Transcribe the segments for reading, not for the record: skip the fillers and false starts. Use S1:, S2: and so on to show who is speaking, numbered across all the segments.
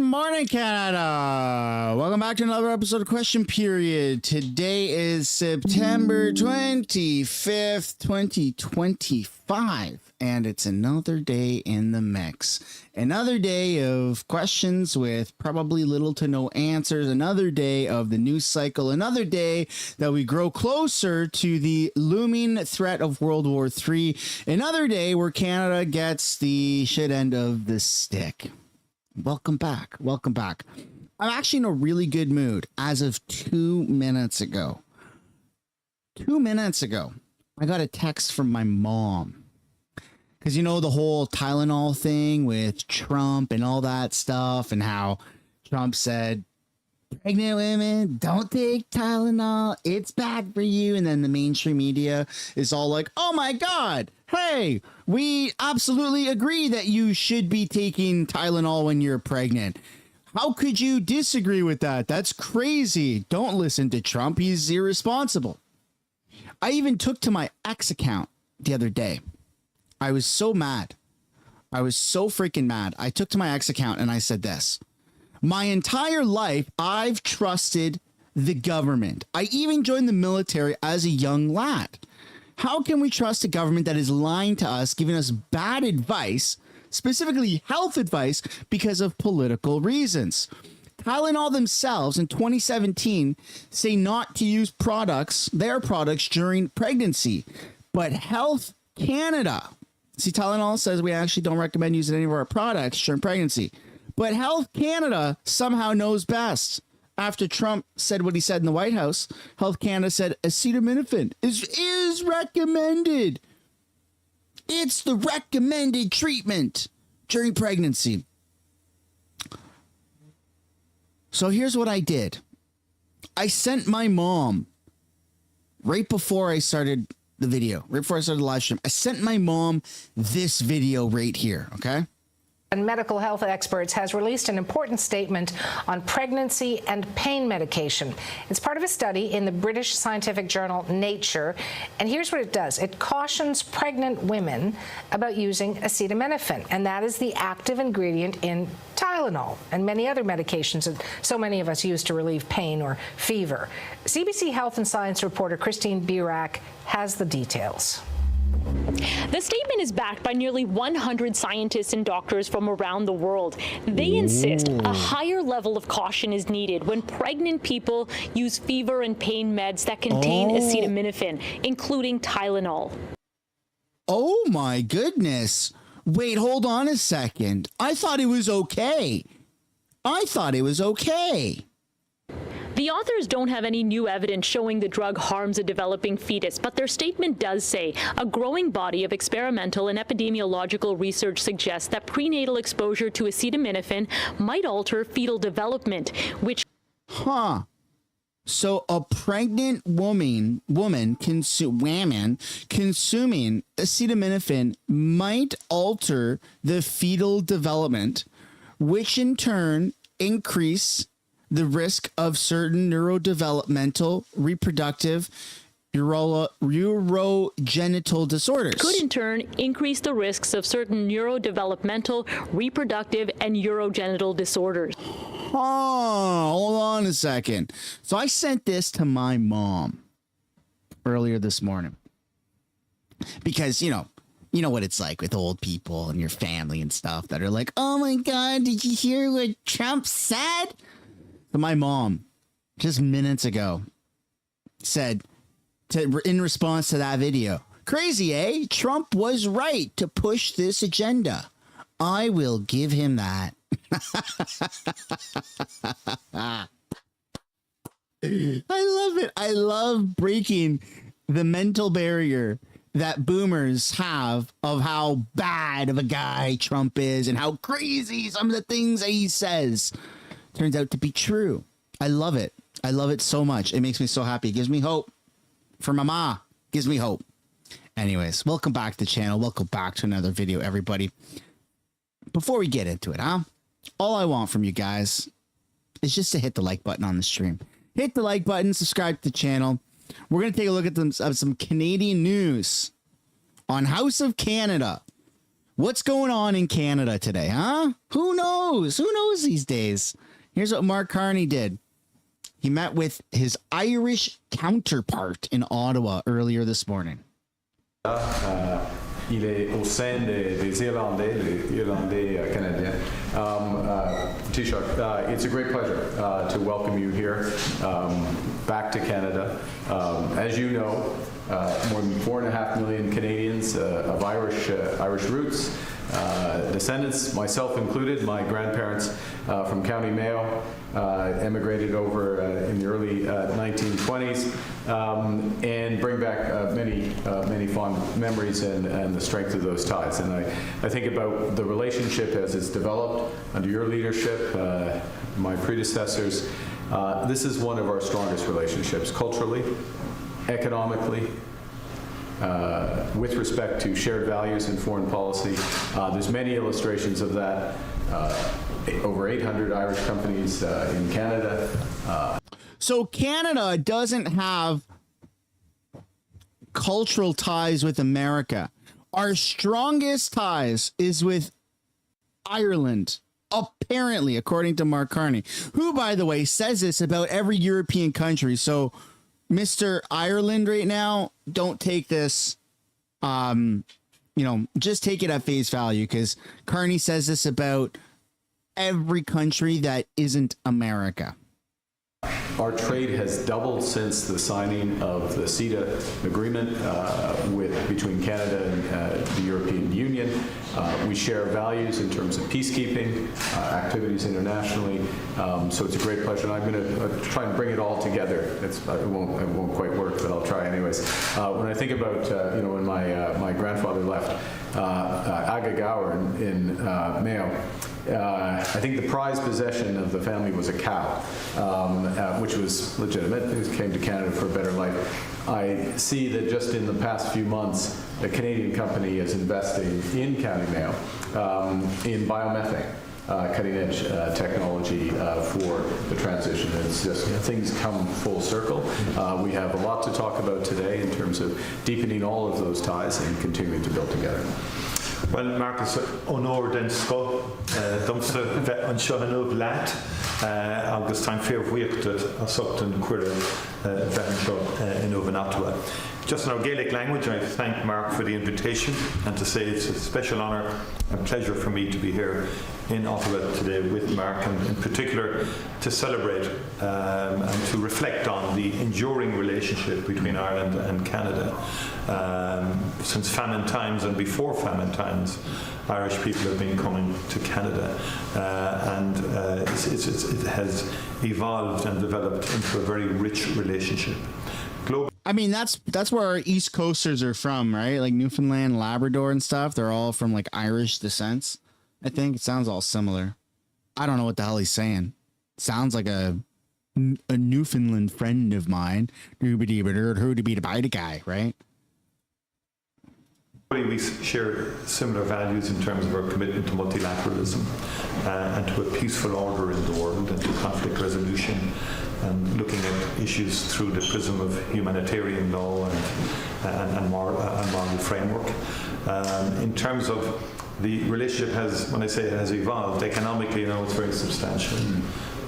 S1: morning, Canada. Welcome back to another episode of Question Period. Today is September 25th, 2025, and it's another day in the mix. Another day of questions with probably little to no answers. Another day of the news cycle. Another day that we grow closer to the looming threat of World War III. Another day where Canada gets the shit end of the stick. Welcome back. Welcome back. I'm actually in a really good mood as of 2 minutes ago. 2 minutes ago, I got a text from my mom. Because you know the whole Tylenol thing with Trump and all that stuff, and how Trump said, pregnant women, don't take Tylenol. It's bad for you. And then the mainstream media is all like, oh my God, hey, we absolutely agree that you should be taking Tylenol when you're pregnant. How could you disagree with that? That's crazy. Don't listen to Trump. He's irresponsible. I even took to my ex account the other day. I was so mad. I was so freaking mad. I took to my ex account and I said this. My entire life, I've trusted the government. I even joined the military as a young lad. How can we trust a government that is lying to us, giving us bad advice, specifically health advice, because of political reasons? Tylenol themselves in 2017 say not to use their products during pregnancy, but Health Canada, see, Tylenol says we actually don't recommend using any of our products during pregnancy. But Health Canada somehow knows best. After Trump said what he said in the White House, Health Canada said acetaminophen is recommended. It's the recommended treatment during pregnancy. So here's what I did. I sent my mom, right before I started the video, right before I started the live stream, I sent my mom this video right here, okay?
S2: And medical health experts has released an important statement on pregnancy and pain medication. It's part of a study in the British scientific journal Nature. And here's what it does. It cautions pregnant women about using acetaminophen. And that is the active ingredient in Tylenol and many other medications that so many of us use to relieve pain or fever. CBC Health and Science reporter Christine Burak has the details.
S3: The statement is backed by nearly 100 scientists and doctors from around the world. They insist a higher level of caution is needed when pregnant people use fever and pain meds that contain acetaminophen, including Tylenol.
S1: Oh my goodness. Wait, hold on a second. I thought it was okay.
S3: The authors don't have any new evidence showing the drug harms a developing fetus, but their statement does say a growing body of experimental and epidemiological research suggests that prenatal exposure to acetaminophen might alter fetal development, which...
S1: So a pregnant woman consuming acetaminophen might alter the fetal development, which in turn increase the risk of certain neurodevelopmental, reproductive, urogenital disorders.
S3: Could in turn increase the risks of certain neurodevelopmental, reproductive, and urogenital disorders.
S1: Hold on a second. So I sent this to my mom earlier this morning because, you know what it's like with old people and your family and stuff that are like, oh my God, did you hear what Trump said? So my mom, just minutes ago, said, in response to that video, crazy, eh? Trump was right to push this agenda. I will give him that. I love it. I love breaking the mental barrier that boomers have of how bad of a guy Trump is and how crazy some of the things that he says turns out to be true. I love it. I love it so much. It makes me so happy. It gives me hope. For mama, gives me hope. Anyways, welcome back to the channel. Welcome back to another video, everybody. Before we get into it, all I want from you guys is just to hit the like button on the stream. Hit the like button, subscribe to the channel. We're going to take a look at some Canadian news on House of Canada. What's going on in Canada today, huh? Who knows? Who knows these days? Here's what Mark Carney did. He met with his Irish counterpart in Ottawa earlier this morning.
S4: Il est au sein des Irlandais, les Irlandais canadiens. Taoiseach, it's a great pleasure to welcome you here back to Canada. As you know, more than 4.5 million Canadians of Irish roots, descendants, myself included. My grandparents from County Mayo emigrated over in the early 1920s and bring back many fond memories and the strength of those ties. And I think about the relationship as it's developed under your leadership, my predecessors. This is one of our strongest relationships, culturally, economically, with respect to shared values in foreign policy. There's many illustrations of that. Over 800 Irish companies in Canada.
S1: So Canada doesn't have cultural ties with America. Our strongest ties is with Ireland, apparently, according to Mark Carney, who, by the way, says this about every European country. So, Mr. Ireland right now, don't take this, just take it at face value, because Carney says this about every country that isn't America.
S4: Our trade has doubled since the signing of the CETA agreement between Canada and the European Union. We share values in terms of peacekeeping, activities internationally. So it's a great pleasure, and I'm going to try and bring it all together. It won't quite work, but I'll try anyways. When I think about when my grandfather left Aga Gower in Mayo, I think the prized possession of the family was a cow, which was legitimate. It came to Canada for a better life. I see that just in the past few months, a Canadian company is investing in County Mayo in biomethane. Cutting-edge technology for the transition. It's just things come full circle. We have a lot to talk about today in terms of deepening all of those ties and continuing to build together.
S5: Well, Marcus, honor den sco, dumse vet an seo leat, agus time fearhuiocht a sochtan cuire vet in Ottawa. Just in our Gaelic language, I thank Mark for the invitation and to say it's a special honour and pleasure for me to be here in Ottawa today with Mark, and in particular to celebrate and to reflect on the enduring relationship between Ireland and Canada. Since famine times and before famine times, Irish people have been coming to Canada, and it has evolved and developed into a very rich relationship.
S1: I mean, that's where our East Coasters are from, right? Like Newfoundland, Labrador and stuff. They're all from like Irish descents. I think it sounds all similar. I don't know what the hell he's saying. Sounds like a Newfoundland friend of mine. Who to be the guy, right?
S5: We share similar values in terms of our commitment to multilateralism and to a peaceful order in the world and to conflict resolution, and looking at issues through the prism of humanitarian law and moral framework. In terms of the relationship when I say it has evolved, economically, it's very substantial.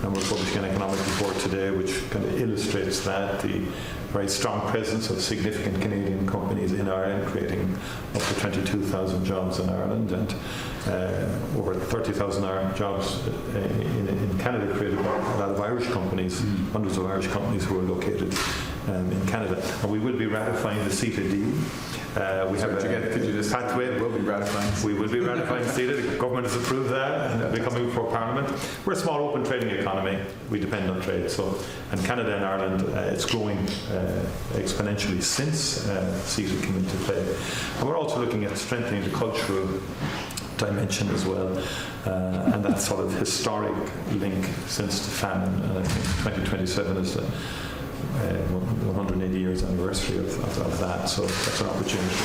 S5: And we're publishing an economic report today which kind of illustrates that, the very strong presence of significant Canadian companies in Ireland, creating up to 22,000 jobs in Ireland, and over 30,000 jobs in Canada created by a lot of Irish companies, hundreds of Irish companies who are located in Canada. And we will be ratifying the CETA deal. We have a pathway.
S4: We'll be ratifying.
S5: We will be ratifying CETA. The government has approved that and be coming before Parliament. We're a small open trading economy. We depend on trade. And Canada and Ireland, it's growing exponentially since CETA came into play. And we're also looking at strengthening the cultural dimension as well, and that sort of historic link since the famine. And I think 2027 is the 180 years anniversary of that, so that's an opportunity,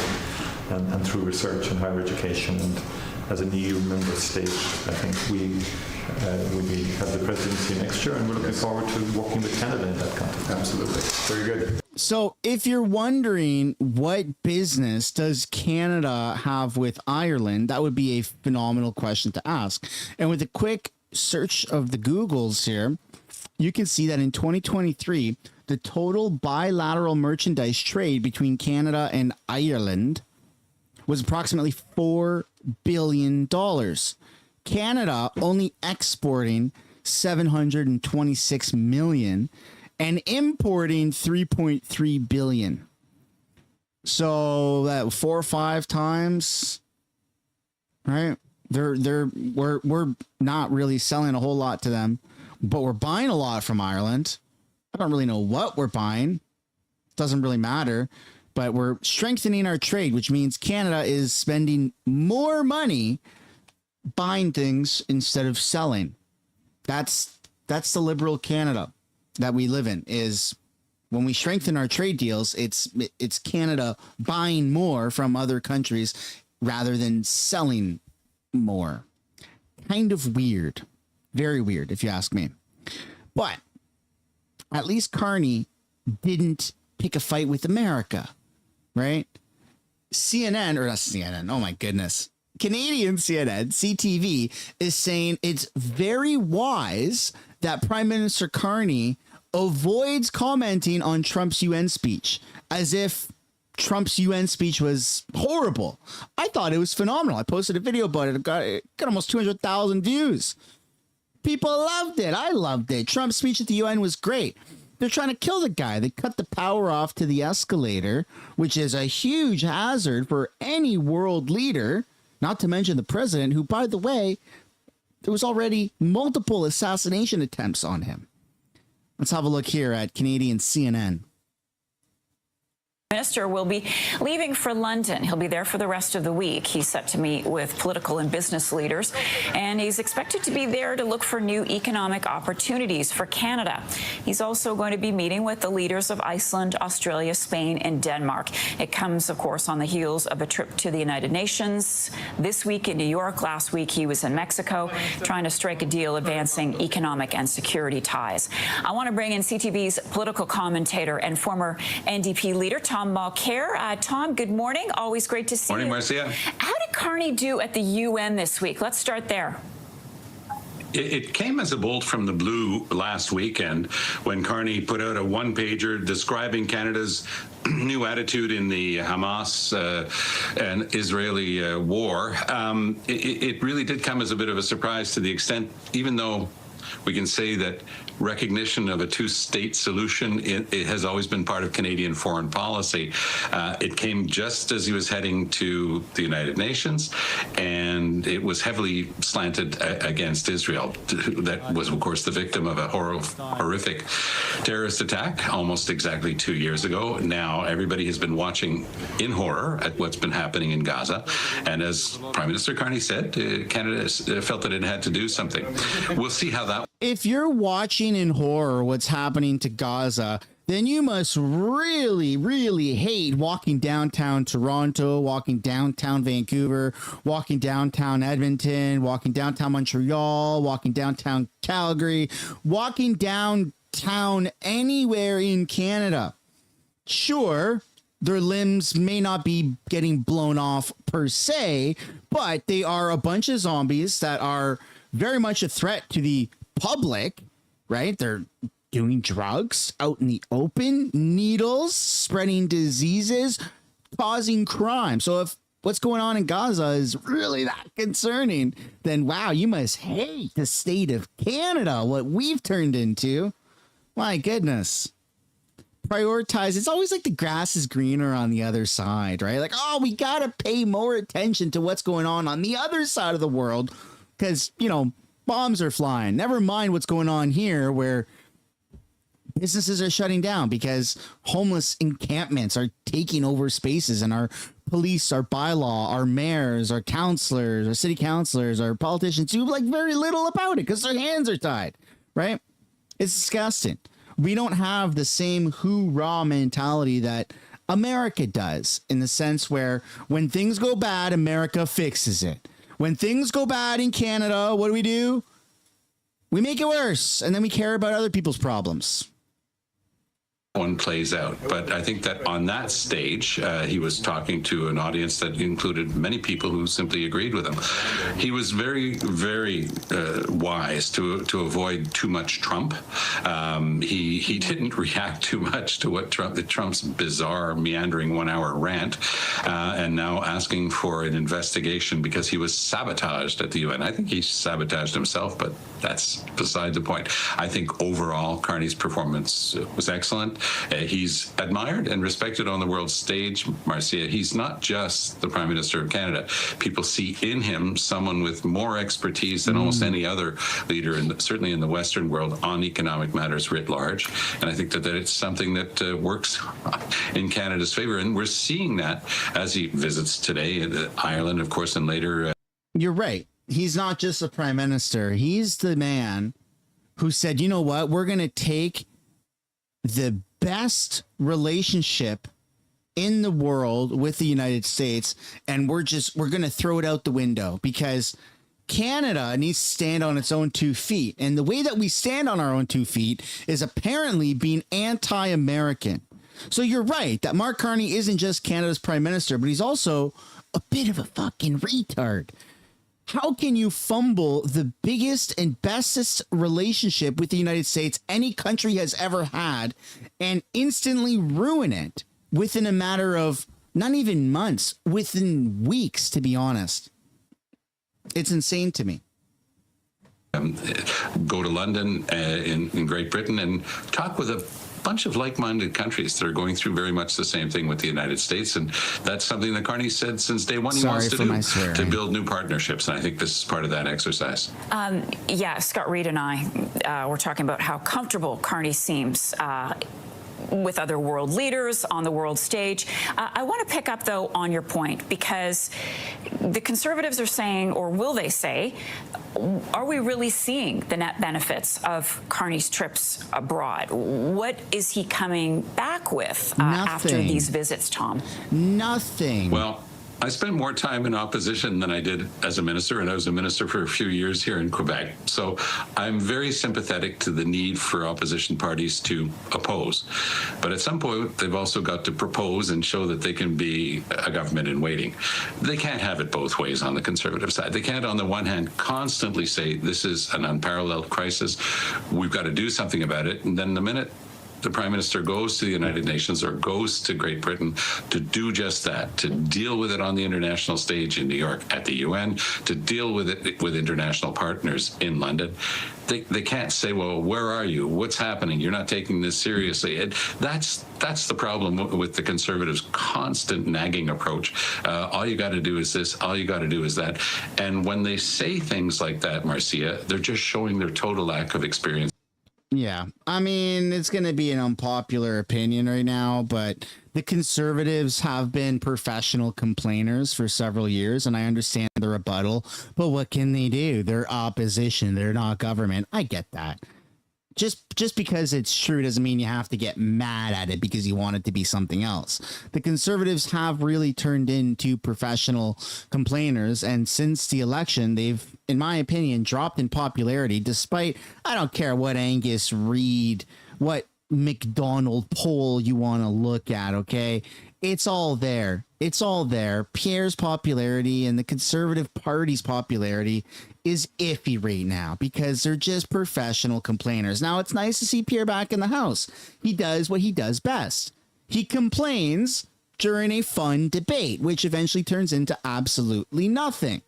S5: and through research and higher education as an EU member state. I think we have the presidency next year, and we're looking forward to working with Canada in that context.
S4: Absolutely. Very good.
S1: So if you're wondering what business does Canada have with Ireland, that would be a phenomenal question to ask. And with a quick search of the Googles here, you can see that in 2023, the total bilateral merchandise trade between Canada and Ireland was approximately $4 billion. Canada only exporting 726 million and importing 3.3 billion. So that 4 or 5 times, right? We're not really selling a whole lot to them, but we're buying a lot from Ireland. I don't really know what we're buying. Doesn't really matter, but we're strengthening our trade, which means Canada is spending more money buying things instead of selling. That's the liberal Canada that we live in. Is when we strengthen our trade deals, it's Canada buying more from other countries rather than selling more. Kind of weird. Very weird, if you ask me. But at least Carney didn't pick a fight with America, right? CNN, or not CNN, oh my goodness. Canadian CNN, CTV, is saying it's very wise that Prime Minister Carney avoids commenting on Trump's UN speech, as if Trump's UN speech was horrible. I thought it was phenomenal. I posted a video about it. It got almost 200,000 views. People loved it. I loved it. Trump's speech at the UN was great. They're trying to kill the guy. They cut the power off to the escalator, which is a huge hazard for any world leader, not to mention the president, who, by the way, there was already multiple assassination attempts on him. Let's have a look here at Canadian CNN.
S6: Minister will be leaving for London. He'll be there for the rest of the week. He's set to meet with political and business leaders, and he's expected to be there to look for new economic opportunities for Canada. He's also going to be meeting with the leaders of Iceland, Australia, Spain, and Denmark. It comes, of course, on the heels of a trip to the United Nations this week in New York. Last week, he was in Mexico trying to strike a deal advancing economic and security ties. I want to bring in CTV's political commentator and former NDP leader, Tom Mulcair. Tom, good morning. Always great to see you.
S7: Morning, Marcia.
S6: How did Carney do at the UN this week? Let's start there.
S7: It came as a bolt from the blue last weekend when Carney put out a one-pager describing Canada's new attitude in the Hamas and Israeli war. It really did come as a bit of a surprise, to the extent, even though we can say that recognition of a two-state solution, it has always been part of Canadian foreign policy. It came just as he was heading to the United Nations, and it was heavily slanted against Israel. That was, of course, the victim of a horrific terrorist attack almost exactly 2 years ago. Now everybody has been watching in horror at what's been happening in Gaza, and as Prime Minister Carney said, Canada felt that it had to do something. We'll see how that.
S1: If you're watching in horror what's happening to Gaza, then you must really, really hate walking downtown Toronto, walking downtown Vancouver, walking downtown Edmonton, walking downtown Montreal, walking downtown Calgary, walking downtown anywhere in Canada. Sure, their limbs may not be getting blown off per se, but they are a bunch of zombies that are very much a threat to the public, right? They're doing drugs out in the open, needles, spreading diseases, causing crime. So if what's going on in Gaza is really that concerning, then wow, you must hate the state of Canada, what we've turned into. My goodness. Prioritize. It's always like the grass is greener on the other side, right? Like, oh, we got to pay more attention to what's going on the other side of the world because, you know, bombs are flying. Never mind what's going on here where businesses are shutting down because homeless encampments are taking over spaces, and our police, our bylaw, our mayors, our councillors, our city councillors, our politicians do like very little about it because their hands are tied, right? It's disgusting. We don't have the same hoorah mentality that America does, in the sense where when things go bad, America fixes it. When things go bad in Canada, what do? We make it worse, and then we care about other people's problems.
S7: One plays out. But I think that on that stage, he was talking to an audience that included many people who simply agreed with him. He was very, very wise to avoid too much Trump. He didn't react too much to what Trump's bizarre, meandering 1 hour rant, and now asking for an investigation because he was sabotaged at the UN. I think he sabotaged himself, but that's beside the point. I think overall, Carney's performance was excellent. He's admired and respected on the world stage, Marcia. He's not just the Prime Minister of Canada. People see in him someone with more expertise than almost any other leader, certainly in the Western world, on economic matters writ large. And I think that it's something that works in Canada's favor. And we're seeing that as he visits today Ireland, of course, and later.
S1: You're right. He's not just a prime minister. He's the man who said, you know what, we're going to take the best relationship in the world with the United States, and we're going to throw it out the window because Canada needs to stand on its own 2 feet. And the way that we stand on our own 2 feet is apparently being anti-American. So you're right that Mark Carney isn't just Canada's prime minister, but he's also a bit of a fucking retard. How can you fumble the biggest and bestest relationship with the United States any country has ever had and instantly ruin it within a matter of not even months, within weeks, to be honest? It's insane to me.
S7: Go to London in Great Britain and talk with a bunch of like-minded countries that are going through very much the same thing with the United States, and that's something that Carney said since day one he wants to do, to build new partnerships, and I think this is part of that exercise.
S6: Yeah, Scott Reed and I were talking about how comfortable Carney seems with other world leaders on the world stage. I want to pick up, though, on your point, because the Conservatives are saying, or will they say, are we really seeing the net benefits of Carney's trips abroad? What is he coming back with after these visits, Tom?
S1: Nothing.
S7: Well, I spent more time in opposition than I did as a minister, and I was a minister for a few years here in Quebec. So I'm very sympathetic to the need for opposition parties to oppose. But at some point, they've also got to propose and show that they can be a government in waiting. They can't have it both ways on the Conservative side. They can't, on the one hand, constantly say this is an unparalleled crisis, we've got to do something about it, and then the minute the Prime Minister goes to the United Nations or goes to Great Britain to do just that, to deal with it on the international stage in New York, at the UN, to deal with it with international partners in London. They can't say, well, where are you? What's happening? You're not taking this seriously. That's the problem with the Conservatives' constant nagging approach. All you got to do is this. All you got to do is that. And when they say things like that, Marcia, they're just showing their total lack of experience.
S1: Yeah, I mean, it's going to be an unpopular opinion right now, but the Conservatives have been professional complainers for several years, and I understand the rebuttal, but what can they do? They're opposition. They're not government. I get that. Just because it's true doesn't mean you have to get mad at it because you want it to be something else. The Conservatives have really turned into professional complainers, and since the election, they've, in my opinion, dropped in popularity, despite, I don't care what Angus Reid, what McDonald poll you want to look at, okay? It's all there. It's all there. Pierre's popularity and the Conservative Party's popularity is iffy right now because they're just professional complainers. Now, it's nice to see Pierre back in the House. He does what he does best. He complains during a fun debate, which eventually turns into absolutely nothing.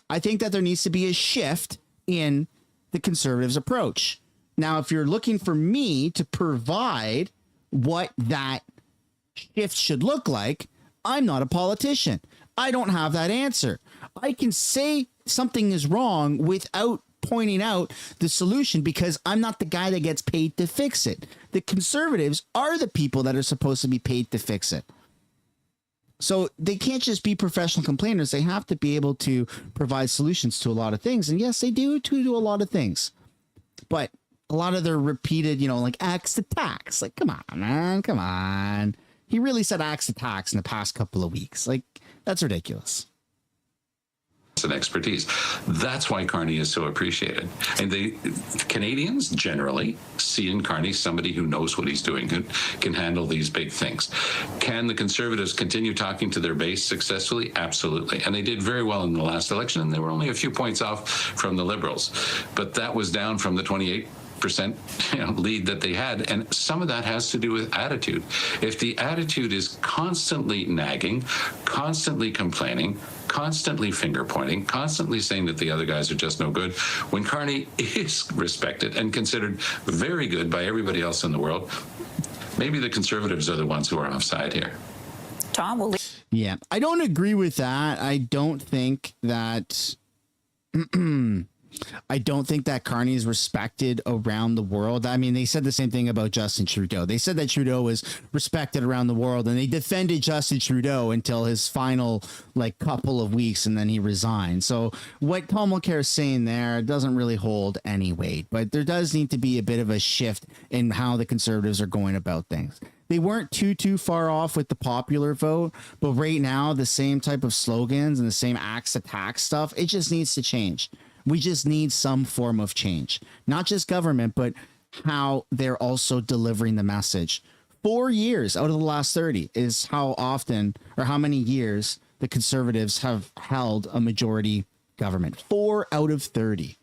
S1: I think that there needs to be a shift in the Conservatives' approach. Now, if you're looking for me to provide what that shift should look like, I'm not a politician. I don't have that answer. I can say something is wrong without pointing out the solution because I'm not the guy that gets paid to fix it. The Conservatives are the people that are supposed to be paid to fix it. So they can't just be professional complainers. They have to be able to provide solutions to a lot of things. And yes, they do a lot of things. But a lot of their repeated, like axe to tax. Like, come on, man, come on. He really said axe to tax in the past couple of weeks. Like, that's ridiculous.
S7: and expertise. That's why Carney is so appreciated. And the Canadians generally see in Carney somebody who knows what he's doing, who can handle these big things. Can the Conservatives continue talking to their base successfully? Absolutely. And they did very well in the last election, and they were only a few points off from the Liberals. But that was down from the 28% lead that they had, and some of that has to do with attitude. If the attitude is constantly nagging, constantly complaining, constantly finger pointing, constantly saying that the other guys are just no good, when Carney is respected and considered very good by everybody else in the world, maybe the Conservatives are the ones who are offside here.
S6: Tom, will
S1: Yeah, I don't agree with that. I don't think that Carney is respected around the world. I mean, they said the same thing about Justin Trudeau. They said that Trudeau was respected around the world, and they defended Justin Trudeau until his final couple of weeks, and then he resigned. So what Paul Mulcair is saying there doesn't really hold any weight, but there does need to be a bit of a shift in how the Conservatives are going about things. They weren't too far off with the popular vote, but right now the same type of slogans and the same axe attack stuff, it just needs to change. We just need some form of change, not just government, but how they're also delivering the message. 4 years out of the last 30 is how often or how many years the Conservatives have held a majority government. 4 out of 30.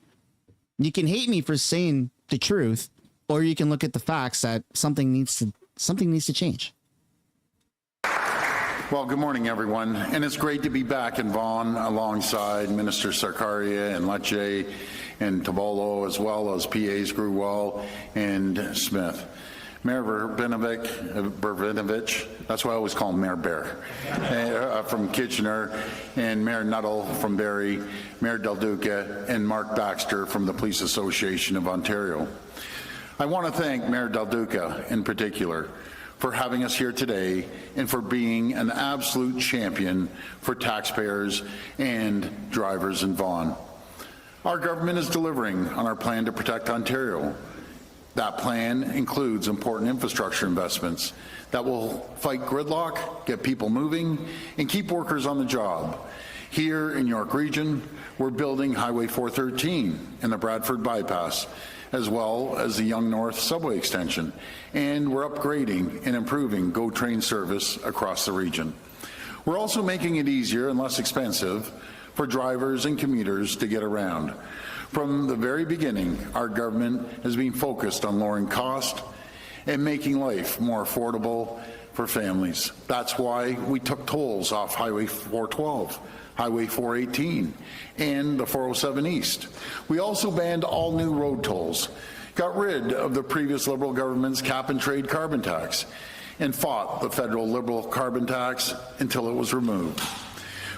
S1: You can hate me for saying the truth, or you can look at the facts that something needs to change.
S8: Well, good morning, everyone. And it's great to be back in Vaughan alongside Minister Sarkaria and Lecce and Tabolo, as well as PAs Gruwell and Smith. Mayor Bervinovich, that's why I always call him Mayor Bear, from Kitchener, and Mayor Nuttall from Barrie, Mayor Del Duca, and Mark Baxter from the Police Association of Ontario. I want to thank Mayor Del Duca in particular for having us here today and for being an absolute champion for taxpayers and drivers in Vaughan. Our government is delivering on our plan to protect Ontario. That plan includes important infrastructure investments that will fight gridlock, get people moving, and keep workers on the job. Here in York Region, we're building Highway 413 and the Bradford Bypass, as well as the Yonge North subway extension, and we're upgrading and improving GO train service across the region. We're also making it easier and less expensive for drivers and commuters to get around. From the very beginning, our government has been focused on lowering cost and making life more affordable for families. That's why we took tolls off Highway 412, Highway 418, and the 407 East. We also banned all new road tolls, got rid of the previous Liberal government's cap-and-trade carbon tax, and fought the federal Liberal carbon tax until it was removed.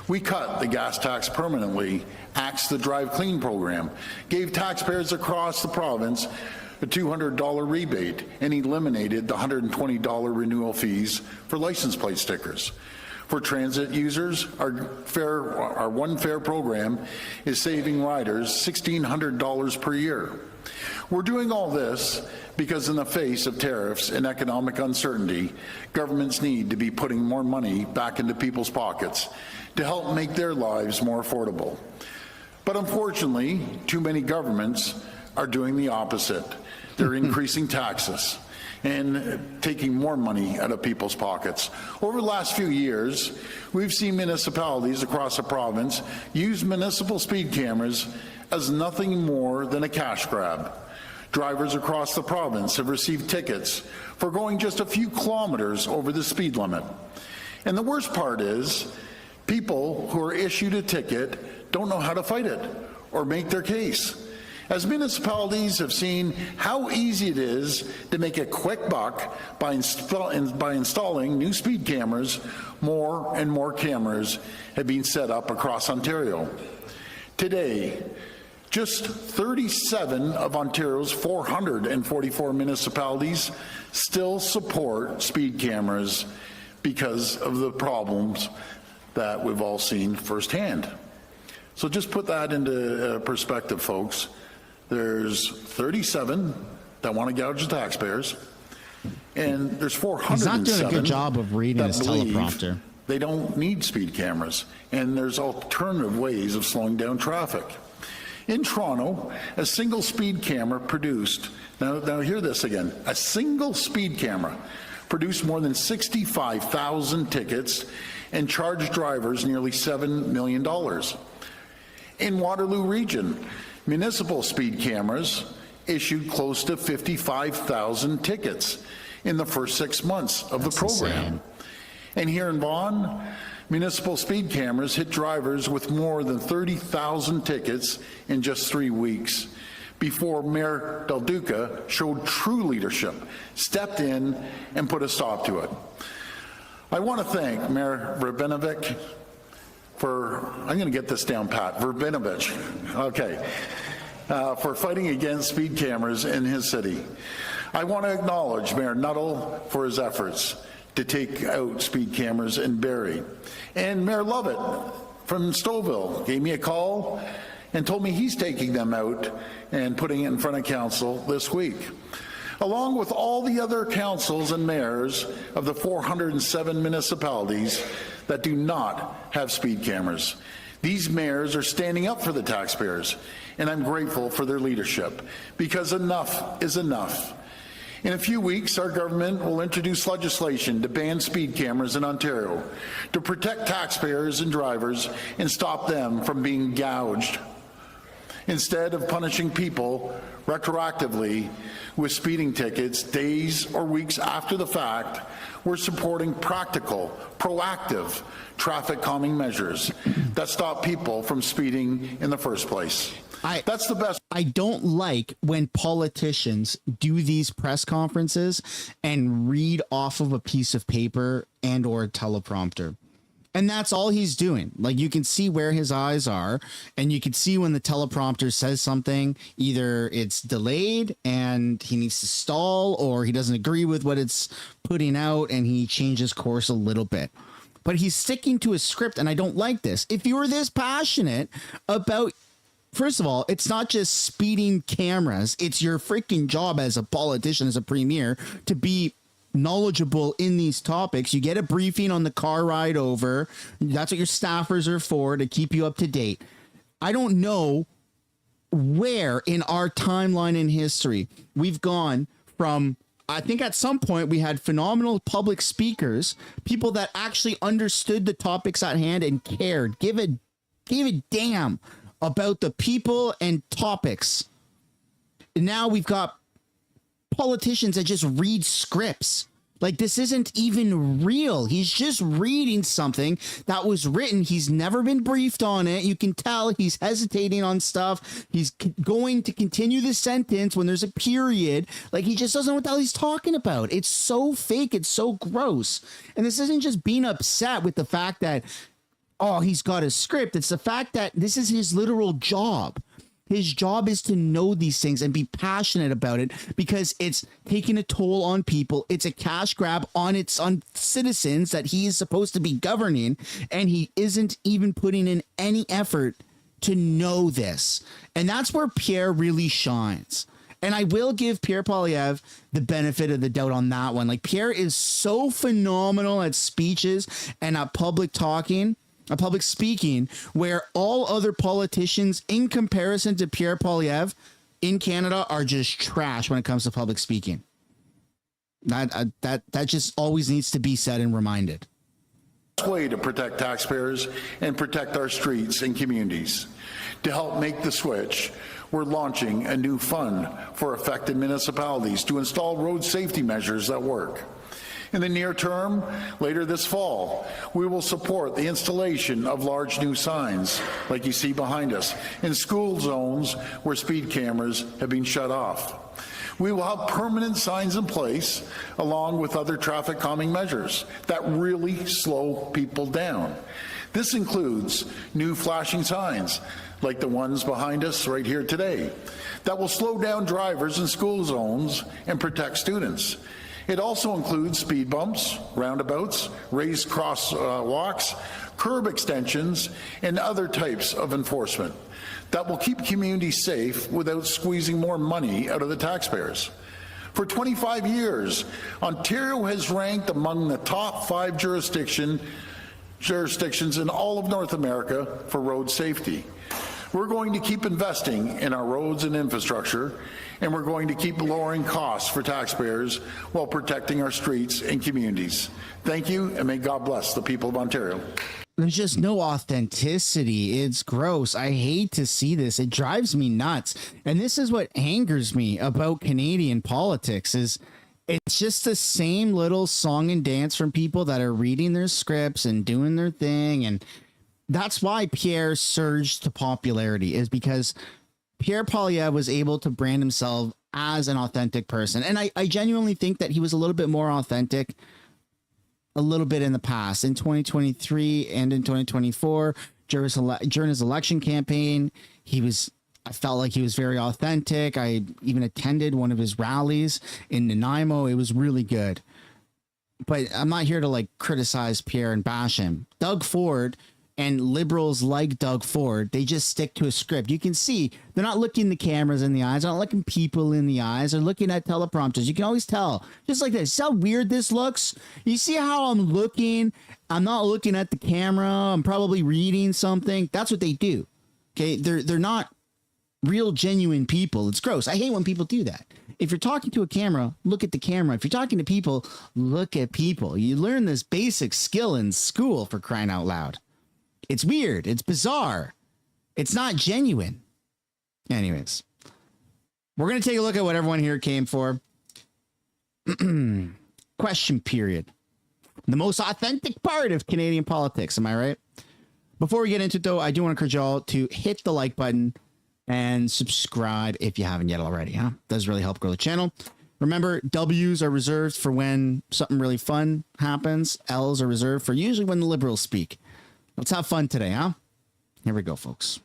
S8: We cut the gas tax permanently, axed the Drive Clean program, gave taxpayers across the province a $200 rebate, and eliminated the $120 renewal fees for license plate stickers. For transit users, our One Fare program is saving riders $1,600 per year. We're doing all this because in the face of tariffs and economic uncertainty, governments need to be putting more money back into people's pockets to help make their lives more affordable. But unfortunately, too many governments are doing the opposite. They're increasing taxes and taking more money out of people's pockets. Over the last few years, we've seen municipalities across the province use municipal speed cameras as nothing more than a cash grab. Drivers across the province have received tickets for going just a few kilometers over the speed limit. And the worst part is, people who are issued a ticket don't know how to fight it or make their case. As municipalities have seen how easy it is to make a quick buck by installing new speed cameras, more and more cameras have been set up across Ontario. Today, just 37 of Ontario's 444 municipalities still support speed cameras because of the problems that we've all seen firsthand. So just put that into perspective, folks. There's 37 that want to gouge the taxpayers, and there's 407
S1: He's not doing a good job of reading his teleprompter.
S8: They don't need speed cameras, and there's alternative ways of slowing down traffic. In Toronto, a single speed camera produced, now hear this again, a single speed camera produced more than 65,000 tickets and charged drivers nearly $7 million. In Waterloo Region, municipal speed cameras issued close to 55,000 tickets in the first 6 months of the program. Insane. And here in Vaughan, municipal speed cameras hit drivers with more than 30,000 tickets in just 3 weeks before Mayor Del Duca showed true leadership, stepped in, and put a stop to it. I want to thank Mayor Verbinovich for, I'm going to get this down pat, Verbinovich, okay, for fighting against speed cameras in his city. I want to acknowledge Mayor Nuttall for his efforts to take out speed cameras in Barrie. And Mayor Lovett from Stouffville gave me a call and told me he's taking them out and putting it in front of council this week, along with all the other councils and mayors of the 407 municipalities that do not have speed cameras. These mayors are standing up for the taxpayers, and I'm grateful for their leadership, because enough is enough. In a few weeks, our government will introduce legislation to ban speed cameras in Ontario to protect taxpayers and drivers and stop them from being gouged. Instead of punishing people retroactively with speeding tickets days or weeks after the fact, we're supporting practical, proactive traffic calming measures that stop people from speeding in the first place. That's the best.
S1: I don't like when politicians do these press conferences and read off of a piece of paper and or a teleprompter. And that's all he's doing. Like, you can see where his eyes are, and you can see when the teleprompter says something, either it's delayed and he needs to stall, or he doesn't agree with what it's putting out and he changes course a little bit. But he's sticking to a script, and I don't like this. If you were this passionate about, first of all, it's not just speeding cameras. It's your freaking job as a politician, as a premier, to be knowledgeable in these topics. You get a briefing on the car ride over. That's what your staffers are for, to keep you up to date. I don't know where in our timeline in history we've gone from, I think at some point we had phenomenal public speakers, people that actually understood the topics at hand and cared, gave a damn about the people and topics. And now we've got politicians that just read scripts. Like, this isn't even real. He's just reading something that was written. He's never been briefed on it. You can tell he's hesitating on stuff. He's going to continue the sentence when there's a period. Like, he just doesn't know what the hell he's talking about. It's so fake. It's so gross. And this isn't just being upset with the fact that, oh, he's got a script. It's the fact that this is his literal job. His job is to know these things and be passionate about it, because it's taking a toll on people. It's a cash grab on citizens that he is supposed to be governing, and he isn't even putting in any effort to know this. And that's where Pierre really shines. And I will give Pierre Poilievre the benefit of the doubt on that one. Like, Pierre is so phenomenal at speeches and at public speaking, where all other politicians, in comparison to Pierre Poilievre in Canada, are just trash when it comes to public speaking. That just always needs to be said and reminded.
S8: Way to protect taxpayers and protect our streets and communities. To help make the switch, we're launching a new fund for affected municipalities to install road safety measures that work. In the near term, later this fall, we will support the installation of large new signs, like you see behind us, in school zones where speed cameras have been shut off. We will have permanent signs in place, along with other traffic calming measures that really slow people down. This includes new flashing signs, like the ones behind us right here today, that will slow down drivers in school zones and protect students. It also includes speed bumps, roundabouts, raised crosswalks, curb extensions, and other types of enforcement that will keep communities safe without squeezing more money out of the taxpayers. For 25 years, Ontario has ranked among the top 5 jurisdictions jurisdictions in all of North America for road safety. We're going to keep investing in our roads and infrastructure, and we're going to keep lowering costs for taxpayers while protecting our streets and communities. Thank you, and may God bless the people of Ontario.
S1: There's just no authenticity. It's gross. I hate to see this. It drives me nuts. And this is what angers me about Canadian politics is it's just the same little song and dance from people that are reading their scripts and doing their thing. And that's why Pierre surged to popularity, is because Pierre Poilievre was able to brand himself as an authentic person. And I genuinely think that he was a little bit more authentic a little bit in the past, in 2023 and in 2024 during his election campaign. I felt like he was very authentic. I even attended one of his rallies in Nanaimo. It was really good. But I'm not here to like criticize Pierre and bash him. Doug Ford and Liberals like Doug Ford, they just stick to a script. You can see they're not looking the cameras in the eyes. They're not looking people in the eyes. They're looking at teleprompters. You can always tell. Just like this. See how weird this looks? You see how I'm looking? I'm not looking at the camera. I'm probably reading something. That's what they do. Okay? They're not real, genuine people. It's gross. I hate when people do that. If you're talking to a camera, look at the camera. If you're talking to people, look at people. You learn this basic skill in school, for crying out loud. It's weird. It's bizarre. It's not genuine. Anyways, we're going to take a look at what everyone here came for. Question period. The most authentic part of Canadian politics. Am I right? Before we get into it, though, I do want to encourage y'all to hit the like button and subscribe if you haven't yet already. Huh? Does really help grow the channel. Remember, W's are reserved for when something really fun happens. L's are reserved for usually when the Liberals speak. Let's have fun today, huh? Here we go, folks.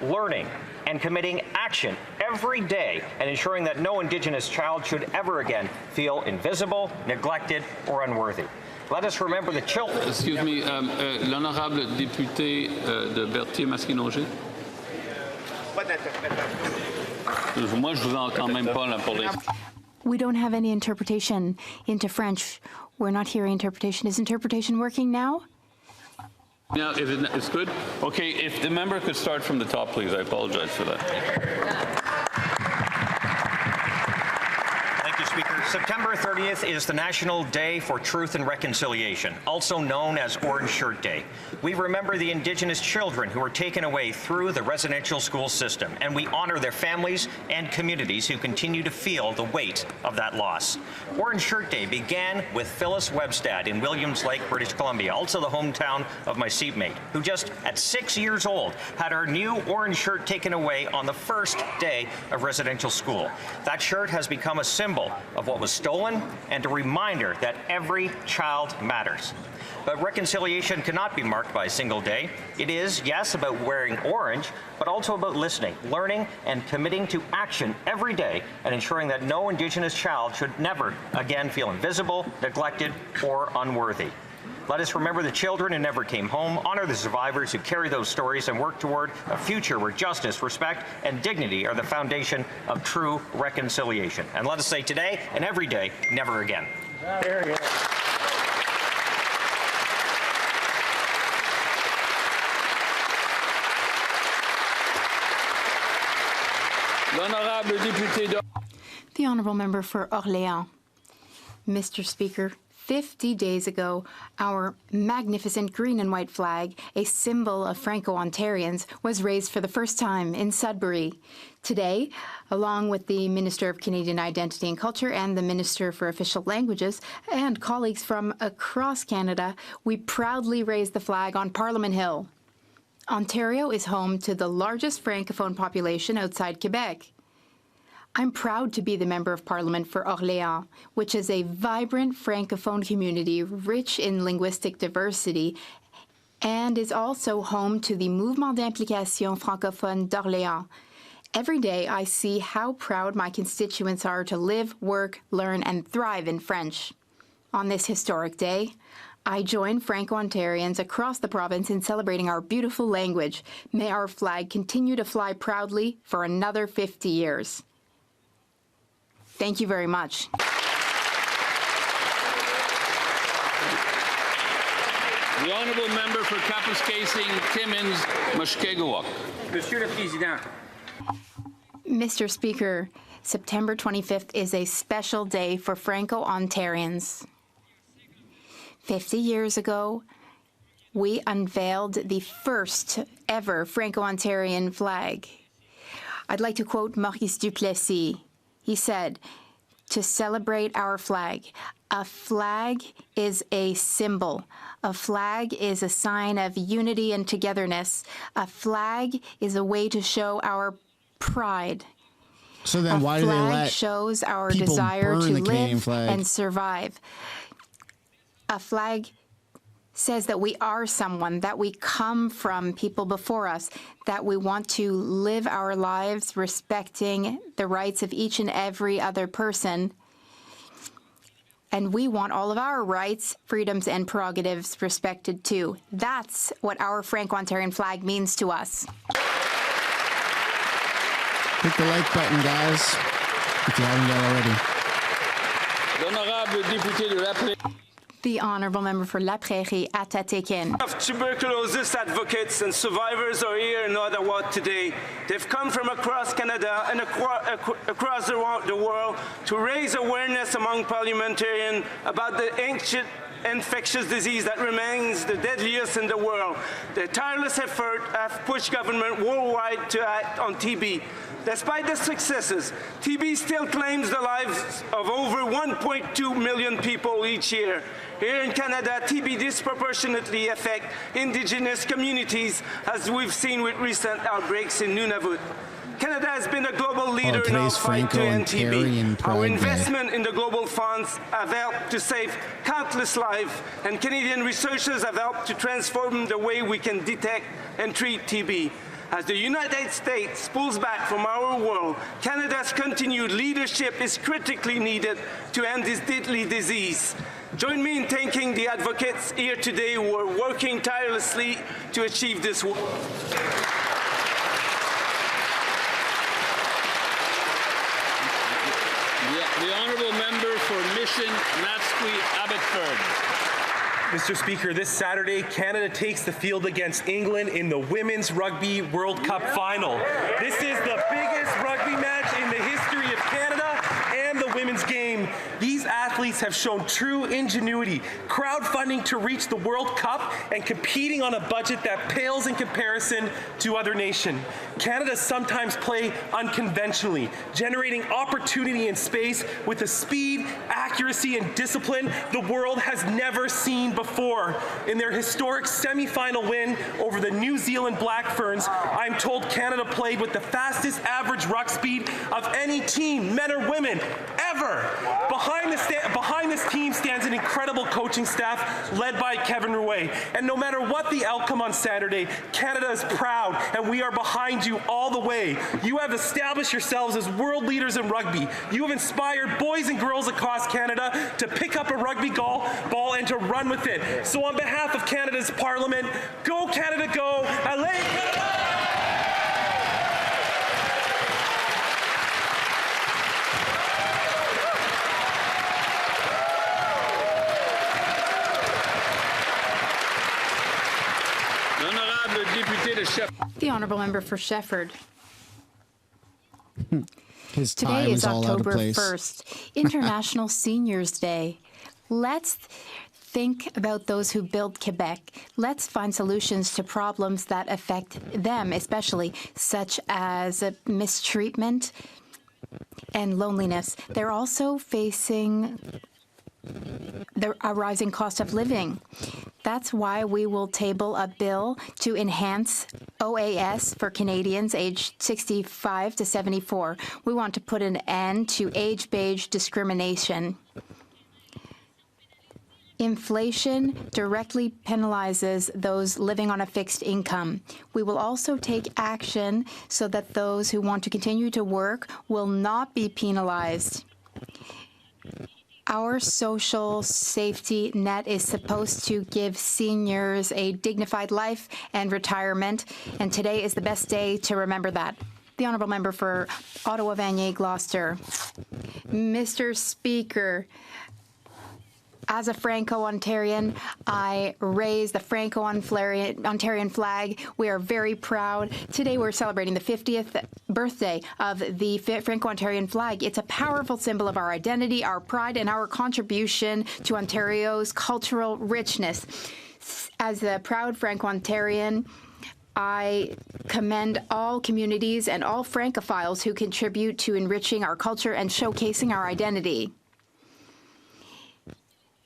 S9: Learning and committing action every day and ensuring that no Indigenous child should ever again feel invisible, neglected, or unworthy. Let us remember the children.
S10: Excuse me, l'honorable député de Berthier-Masquinongé. Moi, je vous entends même pas là pour les...
S11: We don't have any interpretation into French. We're not hearing interpretation. Is interpretation working now?
S10: Now, it's good? Okay, if the member could start from the top, please. I apologize for that.
S9: Thank you, Speaker. September 30th is the National Day for Truth and Reconciliation, also known as Orange Shirt Day. We remember the Indigenous children who were taken away through the residential school system, and we honor their families and communities who continue to feel the weight of that loss. Orange Shirt Day began with Phyllis Webstad in Williams Lake, British Columbia, also the hometown of my seatmate, who just at 6 years old had her new orange shirt taken away on the first day of residential school. That shirt has become a symbol of what was stolen and a reminder that every child matters. But reconciliation cannot be marked by a single day. It is, yes, about wearing orange, but also about listening, learning, and committing to action every day and ensuring that no Indigenous child should never again feel invisible, neglected, or unworthy. Let us remember the children who never came home, honor the survivors who carry those stories, and work toward a future where justice, respect, and dignity are the foundation of true reconciliation. And let us say today and every day, never again. There you go.
S11: The Honourable Member for Orléans. Mr. Speaker, 50 days ago, our magnificent green and white flag, a symbol of Franco-Ontarians, was raised for the first time in Sudbury. Today, along with the Minister of Canadian Identity and Culture and the Minister for Official Languages and colleagues from across Canada, we proudly raise the flag on Parliament Hill. Ontario is home to the largest Francophone population outside Quebec. I'm proud to be the Member of Parliament for Orléans, which is a vibrant Francophone community rich in linguistic diversity and is also home to the Mouvement d'Implication Francophone d'Orléans. Every day I see how proud my constituents are to live, work, learn, and thrive in French. On this historic day, I join Franco-Ontarians across the province in celebrating our beautiful language. May our flag continue to fly proudly for another 50 years. Thank you very much.
S10: The honourable member for Kapuskasing, Timmins, Mushkegowuk.
S12: Monsieur le Président.
S11: Mr. Speaker, September 25th is a special day for Franco-Ontarians. 50 years ago, we unveiled the first ever Franco-Ontarian flag. I'd like to quote Maurice Duplessis. He said, "To celebrate our flag, a flag is a symbol. A flag is a sign of unity and togetherness. A flag is a way to show our pride.
S1: So then why do they
S11: flag
S1: let
S11: shows our
S1: people
S11: desire
S1: burn
S11: to
S1: the Canadian
S11: live
S1: flag?
S11: and survive. A flag says that we are someone, that we come from people before us, that we want to live our lives respecting the rights of each and every other person. And we want all of our rights, freedoms, and prerogatives respected too. That's what our Franco-Ontarian flag means to us."
S1: Hit the like button, guys, if you haven't yet already.
S10: L'honorable député de La Prairie.
S11: The honourable member for La Prairie, Atatikin.
S12: Of tuberculosis advocates and survivors are here in Ottawa today. They've come from across Canada and across the world to raise awareness among parliamentarians about the ancient infectious disease that remains the deadliest in the world. Their tireless effort have pushed government worldwide to act on TB. Despite the successes, TB still claims the lives of over 1.2 million people each year. Here in Canada, TB disproportionately affects Indigenous communities, as we've seen with recent outbreaks in Nunavut. Canada has been a global leader in our fight to end TB. Our investment in the global funds have helped to save countless lives, and Canadian researchers have helped to transform the way we can detect and treat TB. As the United States pulls back from our world, Canada's continued leadership is critically needed to end this deadly disease. Join me in thanking the advocates here today who are working tirelessly to achieve this work.
S10: The honourable member for Mission, Natsqui, Abbotsford.
S13: Mr. Speaker, this Saturday, Canada takes the field against England in the Women's Rugby World Cup Final. This is the biggest rugby match in the history of Canada and the women's game. These athletes have shown true ingenuity, crowdfunding to reach the World Cup and competing on a budget that pales in comparison to other nations. Canada sometimes play unconventionally, generating opportunity in space with a speed, accuracy, and discipline the world has never seen before. In their historic semi-final win over the New Zealand Black Ferns, I'm told Canada played with the fastest average ruck speed of any team, men or women, ever. Behind this team stands an incredible coaching staff led by Kevin Rouet. And no matter what the outcome on Saturday, Canada is proud, and we are behind you all the way. You have established yourselves as world leaders in rugby. You have inspired boys and girls across Canada to pick up a rugby ball and to run with it. So on behalf of Canada's Parliament, go Canada, go! Allez Canada!
S11: The honourable member for Shefford.
S1: His time
S11: Today is
S1: all out of
S11: October
S1: place.
S11: 1st, International Seniors Day. Let's think about those who built Quebec. Let's find solutions to problems that affect them, especially, such as mistreatment and loneliness. They're also facing a rising cost of living. That's why we will table a bill to enhance OAS for Canadians aged 65 to 74. We want to put an end to age-based discrimination. Inflation directly penalizes those living on a fixed income. We will also take action so that those who want to continue to work will not be penalized. Our social safety net is supposed to give seniors a dignified life and retirement, and today is the best day to remember that. The honourable member for Ottawa-Vanier, Gloucester. Mr. Speaker, As a Franco-Ontarian, I raise the Franco-Ontarian flag. We are very proud. Today we're celebrating the 50th birthday of the Franco-Ontarian flag. It's a powerful symbol of our identity, our pride, and our contribution to Ontario's cultural richness. As a proud Franco-Ontarian, I commend all communities and all Francophiles who contribute to enriching our culture and showcasing our identity.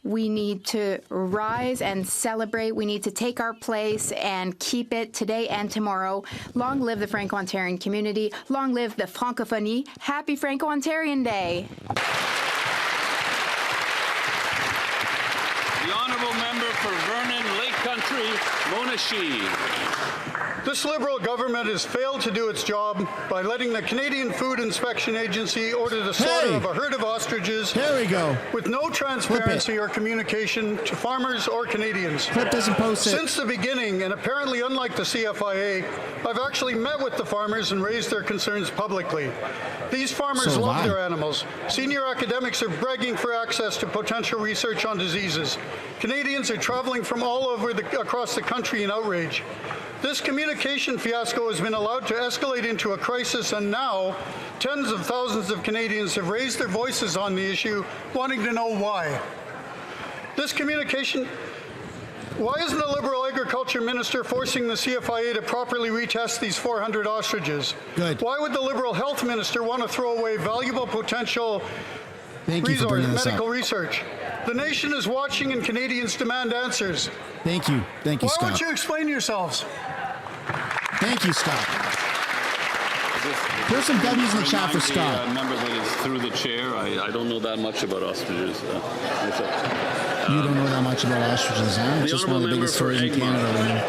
S11: We need to rise and celebrate. We need to take our place and keep it today and tomorrow. Long live the Franco-Ontarian community. Long live the Francophonie. Happy Franco-Ontarian Day.
S10: The honourable member for Vernon Lake Country, Monashee.
S14: This Liberal government has failed to do its job by letting the Canadian Food Inspection Agency order the slaughter of a herd of ostriches with no transparency or communication to farmers or Canadians. Since the beginning, and apparently unlike the CFIA, I've actually met with the farmers and raised their concerns publicly. These farmers love their animals. Senior academics are begging for access to potential research on diseases. Canadians are traveling from all over across the country in outrage. This communication fiasco has been allowed to escalate into a crisis, and now tens of thousands of Canadians have raised their voices on the issue, wanting to know why. This communication, why isn't the Liberal Agriculture Minister forcing the CFIA to properly retest these 400 ostriches?
S1: Good.
S14: Why would the Liberal Health Minister want to throw away valuable potential medical research? The nation is watching and Canadians demand answers.
S1: Thank you. Thank you, Scott.
S14: Why won't you explain yourselves?
S1: Thank you, Scott. Put some W's in the chat for Scott.
S10: Member that is through the chair. I don't know that much about ostriches.
S1: You don't know that much about ostriches, huh? It's just one of the biggest stories in Canada right now.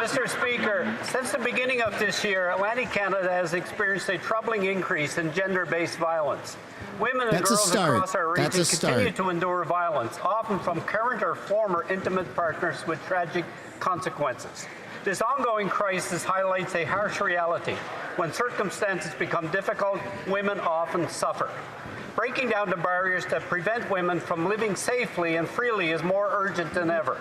S15: Mr. Speaker, since the beginning of this year, Atlantic Canada has experienced a troubling increase in gender-based violence. Women and girls across our region continue to endure violence, often from current or former intimate partners with tragic consequences. This ongoing crisis highlights a harsh reality. When circumstances become difficult, women often suffer. Breaking down the barriers that prevent women from living safely and freely is more urgent than ever.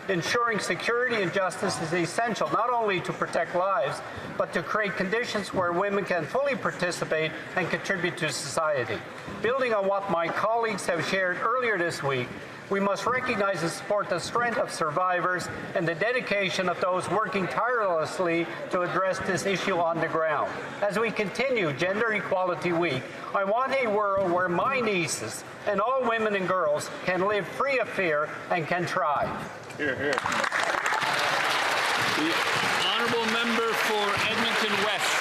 S15: Ensuring security and justice is essential not only to protect lives, but to create conditions where women can fully participate and contribute to society. Building on what my colleagues have shared earlier this week, we must recognize and support the strength of survivors and the dedication of those working tirelessly to address this issue on the ground. As we continue Gender Equality Week, I want a world where my nieces and all women and girls can live free of fear and can thrive.
S10: Here, here. The honourable member for Edmonton West.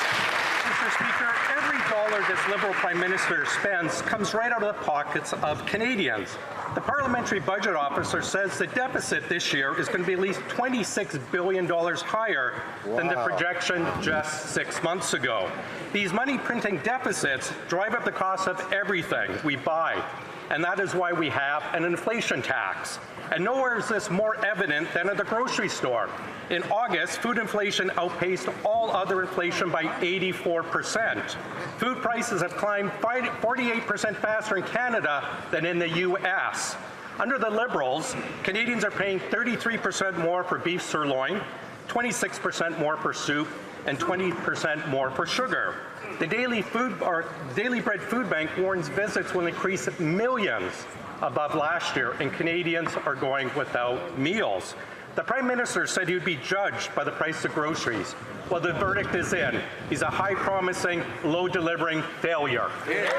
S16: Mr. Speaker, every dollar this Liberal Prime Minister spends comes right out of the pockets of Canadians. The Parliamentary Budget Officer says the deficit this year is going to be at least $26 billion higher than the projection just 6 months ago. These money-printing deficits drive up the cost of everything we buy, and that is why we have an inflation tax. And nowhere is this more evident than at the grocery store. In August, food inflation outpaced all other inflation by 84%. Food prices have climbed 48% faster in Canada than in the U.S. Under the Liberals, Canadians are paying 33% more for beef sirloin, 26% more for soup, and 20% more for sugar. The Daily Bread Food Bank warns visits will increase millions above last year, and Canadians are going without meals. The Prime Minister said he would be judged by the price of groceries. Well, the verdict is in. He's a high-promising, low-delivering failure.
S10: The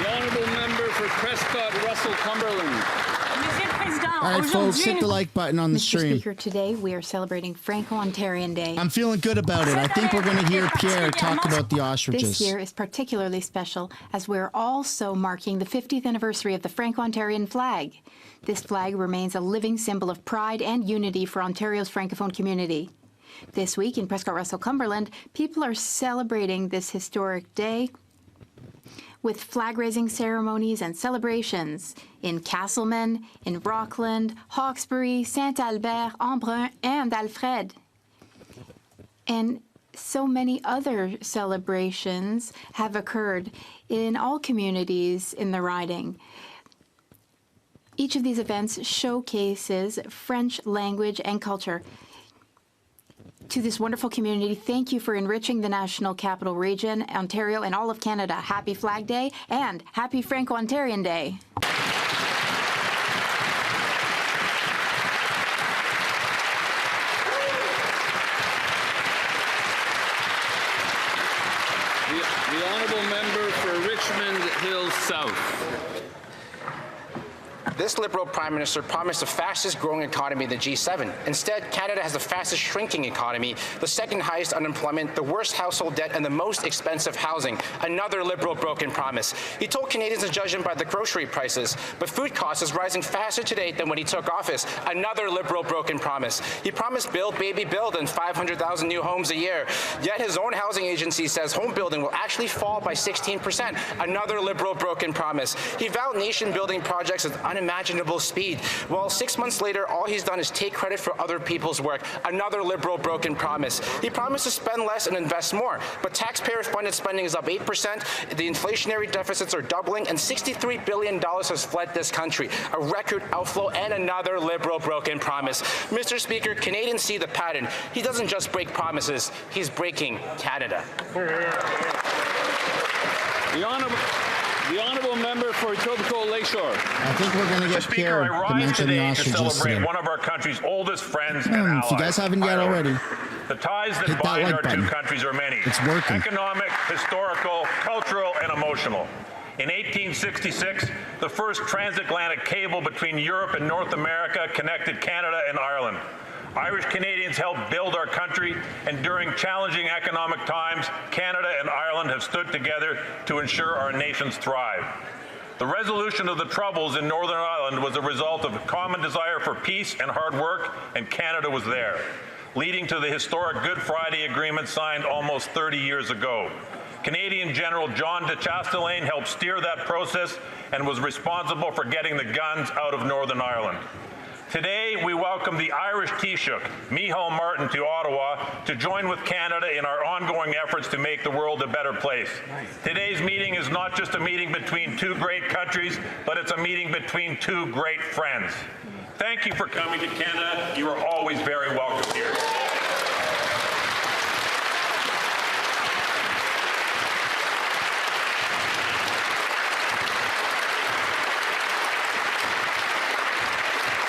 S10: honourable member for Prescott Russell Cumberland.
S1: All right, folks, hit the like button on the stream.
S11: Mr. Speaker, today we are celebrating Franco-Ontarian Day.
S1: I'm feeling good about it. I think we're going to hear Pierre talk about the ostriches.
S11: This year is particularly special as we're also marking the 50th anniversary of the Franco-Ontarian flag. This flag remains a living symbol of pride and unity for Ontario's Francophone community. This week in Prescott Russell Cumberland, people are celebrating this historic day with flag-raising ceremonies and celebrations in Castleman, in Rockland, Hawkesbury, Saint-Albert, Embrun, and Alfred. And so many other celebrations have occurred in all communities in the riding. Each of these events showcases French language and culture. To this wonderful community, thank you for enriching the National Capital Region, Ontario, and all of Canada. Happy Flag Day and Happy Franco-Ontarian Day.
S10: The honourable member for Richmond Hill South.
S17: This Liberal Prime Minister promised the fastest growing economy in the G7. Instead, Canada has the fastest shrinking economy, the second highest unemployment, the worst household debt, and the most expensive housing. Another Liberal broken promise. He told Canadians to judge him by the grocery prices, but food costs is rising faster today than when he took office. Another Liberal broken promise. He promised build, baby, build, and 500,000 new homes a year. Yet his own housing agency says home building will actually fall by 16%. Another Liberal broken promise. He vowed nation-building projects with unimaginable speed. Well, 6 months later, all he's done is take credit for other people's work. Another Liberal broken promise. He promised to spend less and invest more, but taxpayer-funded spending is up 8%, the inflationary deficits are doubling, and $63 billion has fled this country. A record outflow and another Liberal broken promise. Mr. Speaker, Canadians see the pattern. He doesn't just break promises, he's breaking Canada.
S10: The honourable member for Etobicoke Lakeshore.
S1: I think we're going to get Pierre to mention the ostriches today.
S18: One of our country's oldest friends and allies.
S1: If you guys haven't yet already,
S18: the ties that
S1: hit that
S18: bind
S1: like
S18: our
S1: button.
S18: two countries are many.
S1: It's working.
S18: Economic, historical, cultural, and emotional. In 1866, the first transatlantic cable between Europe and North America connected Canada and Ireland. Irish Canadians helped build our country, and during challenging economic times, Canada and Ireland have stood together to ensure our nations thrive. The resolution of the troubles in Northern Ireland was a result of a common desire for peace and hard work, and Canada was there, leading to the historic Good Friday Agreement signed almost 30 years ago. Canadian General John de Chastelain helped steer that process and was responsible for getting the guns out of Northern Ireland. Today, we welcome the Irish Taoiseach, Micheál Martin, to Ottawa to join with Canada in our ongoing efforts to make the world a better place. Today's meeting is not just a meeting between two great countries, but it's a meeting between two great friends. Thank you for coming to Canada. You are always very welcome here.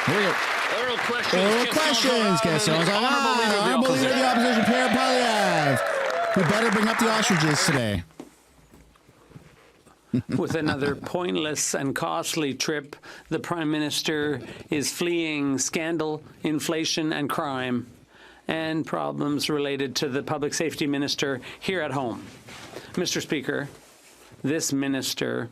S1: Here we go.
S10: Oral questions.
S1: Oral questions. Honorable Leader of the Opposition, Pierre Poilievre. Who better bring up the ostriches today?
S19: With another pointless and costly trip, the Prime Minister is fleeing scandal, inflation, and crime, and problems related to the Public Safety Minister here at home. Mr. Speaker, this minister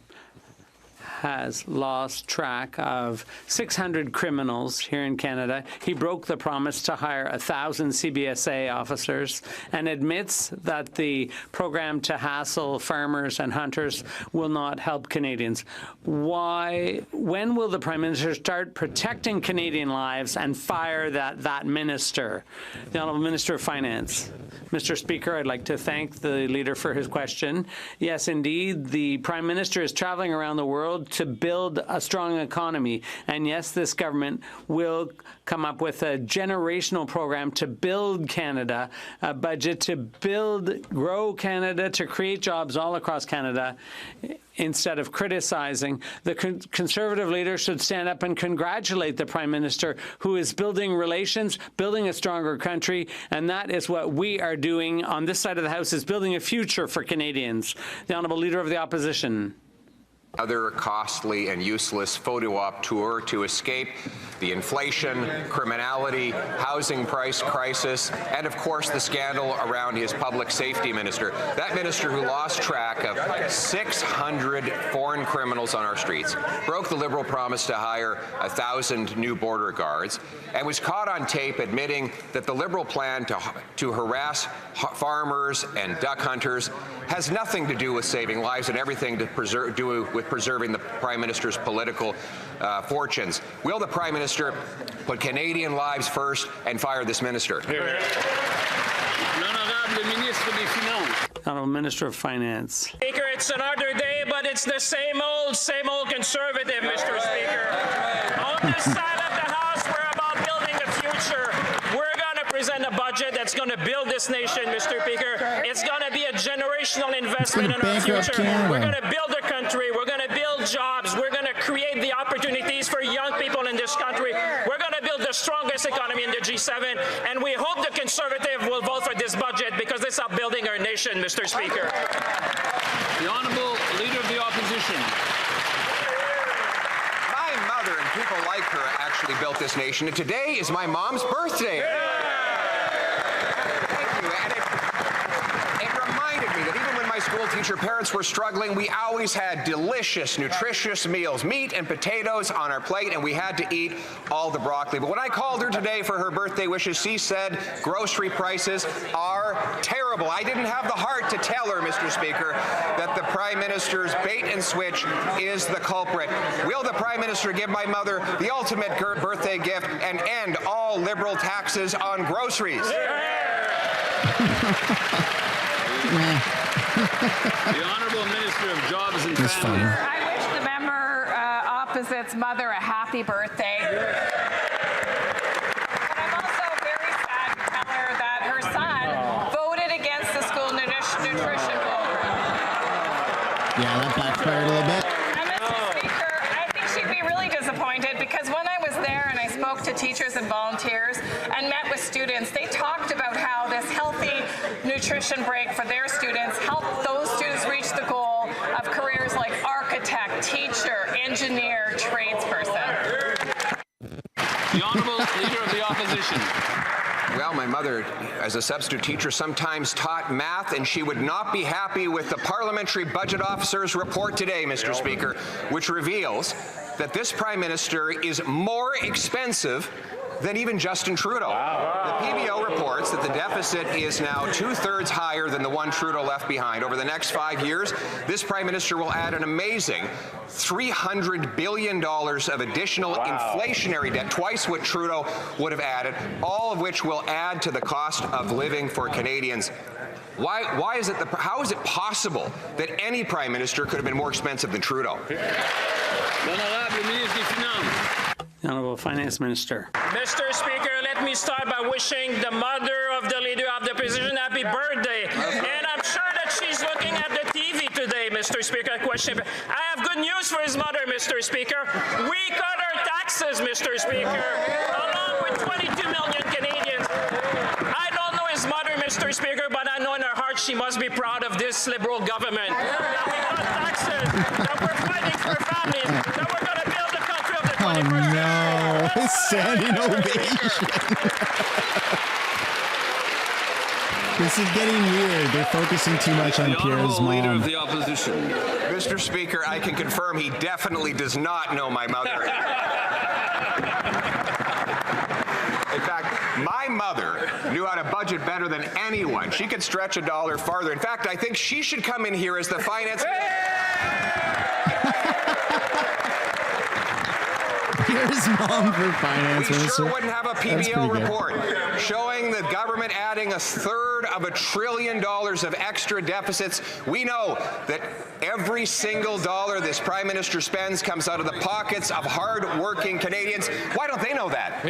S19: has lost track of 600 criminals here in Canada. He broke the promise to hire 1,000 CBSA officers and admits that the program to hassle farmers and hunters will not help Canadians. When will the Prime Minister start protecting Canadian lives and fire that minister? The Honourable Minister of Finance. Mr. Speaker, I'd like to thank the leader for his question. Yes, indeed, the Prime Minister is traveling around the world to build a strong economy. And yes, this government will come up with a generational program to build Canada, a budget to grow Canada, to create jobs all across Canada. Instead of criticizing, the Conservative leader should stand up and congratulate the Prime Minister, who is building relations, building a stronger country, and that is what we are doing on this side of the House, is building a future for Canadians. The Honourable Leader of the Opposition.
S20: Other costly and useless photo op tour to escape the inflation, criminality, housing price crisis, and of course the scandal around his public safety minister. That minister who lost track of 600 foreign criminals on our streets, broke the Liberal promise to hire 1,000 new border guards, and was caught on tape admitting that the Liberal plan to harass farmers and duck hunters has nothing to do with saving lives and everything to do with preserving the Prime Minister's political fortunes. Will the Prime Minister put Canadian lives first and fire this minister?
S19: Honourable Minister of Finance.
S21: Speaker, it's another day, but it's the same old conservative, Mr. Speaker. On this side of the House, we're about building the future. We're going to present a budget that's going to build this nation, Mr. Speaker. It's going to be a generational investment in our future.
S1: Canada.
S21: We're going to build a country. We're going to build jobs. We're going to create the opportunities for young people in this country. We're going to build the strongest economy in the G7, and we hope the Conservative will vote for this budget because it's about building our nation, Mr. Speaker.
S10: The Honourable Leader of the Opposition.
S20: My mother and people like her actually built this nation, and today is my mom's birthday. Thank you. And it reminded me that even when my school teacher parents were struggling, we always had delicious, nutritious meals, meat and potatoes on our plate, and we had to eat all the broccoli. But when I called her today for her birthday wishes, she said grocery prices are terrible. I didn't have the heart to tell her, Mr. Speaker, that the Prime Minister's bait and switch is the culprit. Will the Prime Minister give my mother the ultimate birthday gift and end all Liberal taxes on groceries?
S10: The Honourable Minister of Jobs and Family.
S22: I wish the member opposite's mother a happy birthday. But I'm also very sad to tell her that her son voted against the school nutrition program.
S1: Yeah, that backfired a little bit.
S22: And Mr. Speaker, I think she'd be really disappointed because when I was there and I spoke to teachers and volunteers and met with students, they talked about how this healthy nutrition break for their students helped those students reach the goal of careers like architect, teacher, engineer, tradesperson.
S10: The Honourable Leader of the Opposition.
S20: Well, my mother, as a substitute teacher, sometimes taught math, and she would not be happy with the Parliamentary Budget Officer's report today, Mr. Speaker, which reveals that this Prime Minister is more expensive than even Justin Trudeau. The PBO reports that the deficit is now 2/3 higher than the one Trudeau left behind. Over the next 5 years, this Prime Minister will add an amazing $300 billion of additional inflationary debt, twice what Trudeau would have added, all of which will add to the cost of living for Canadians. Why is it how is it possible that any Prime Minister could have been more expensive than Trudeau?
S19: The Honourable Finance Minister.
S21: Mr. Speaker, let me start by wishing the mother of the Leader of the Opposition happy birthday. And I'm sure that she's looking at the TV today, Mr. Speaker. Question. I have good news for his mother, Mr. Speaker. We cut our taxes, Mr. Speaker, along with 22 million Canadians. I don't know his mother, Mr. Speaker, but I know in her heart she must be proud of this Liberal government. That we cut taxes, that we're fighting for families, that we're going to build the country of the 21st century.
S1: Standing ovation. This is getting weird. They're focusing too much on Pierre's mom.
S10: Leader of the Opposition.
S20: Mr. Speaker, I can confirm he definitely does not know my mother. In fact, my mother knew how to budget better than anyone. She could stretch a dollar farther. In fact, I think she should come in here as the finance...
S1: Here's mom for finance minister.
S20: We sure wouldn't have a PBO report showing the government adding 1/3 of $1 trillion of extra deficits. We know that every single dollar this Prime Minister spends comes out of the pockets of hard-working Canadians. Why don't they know that?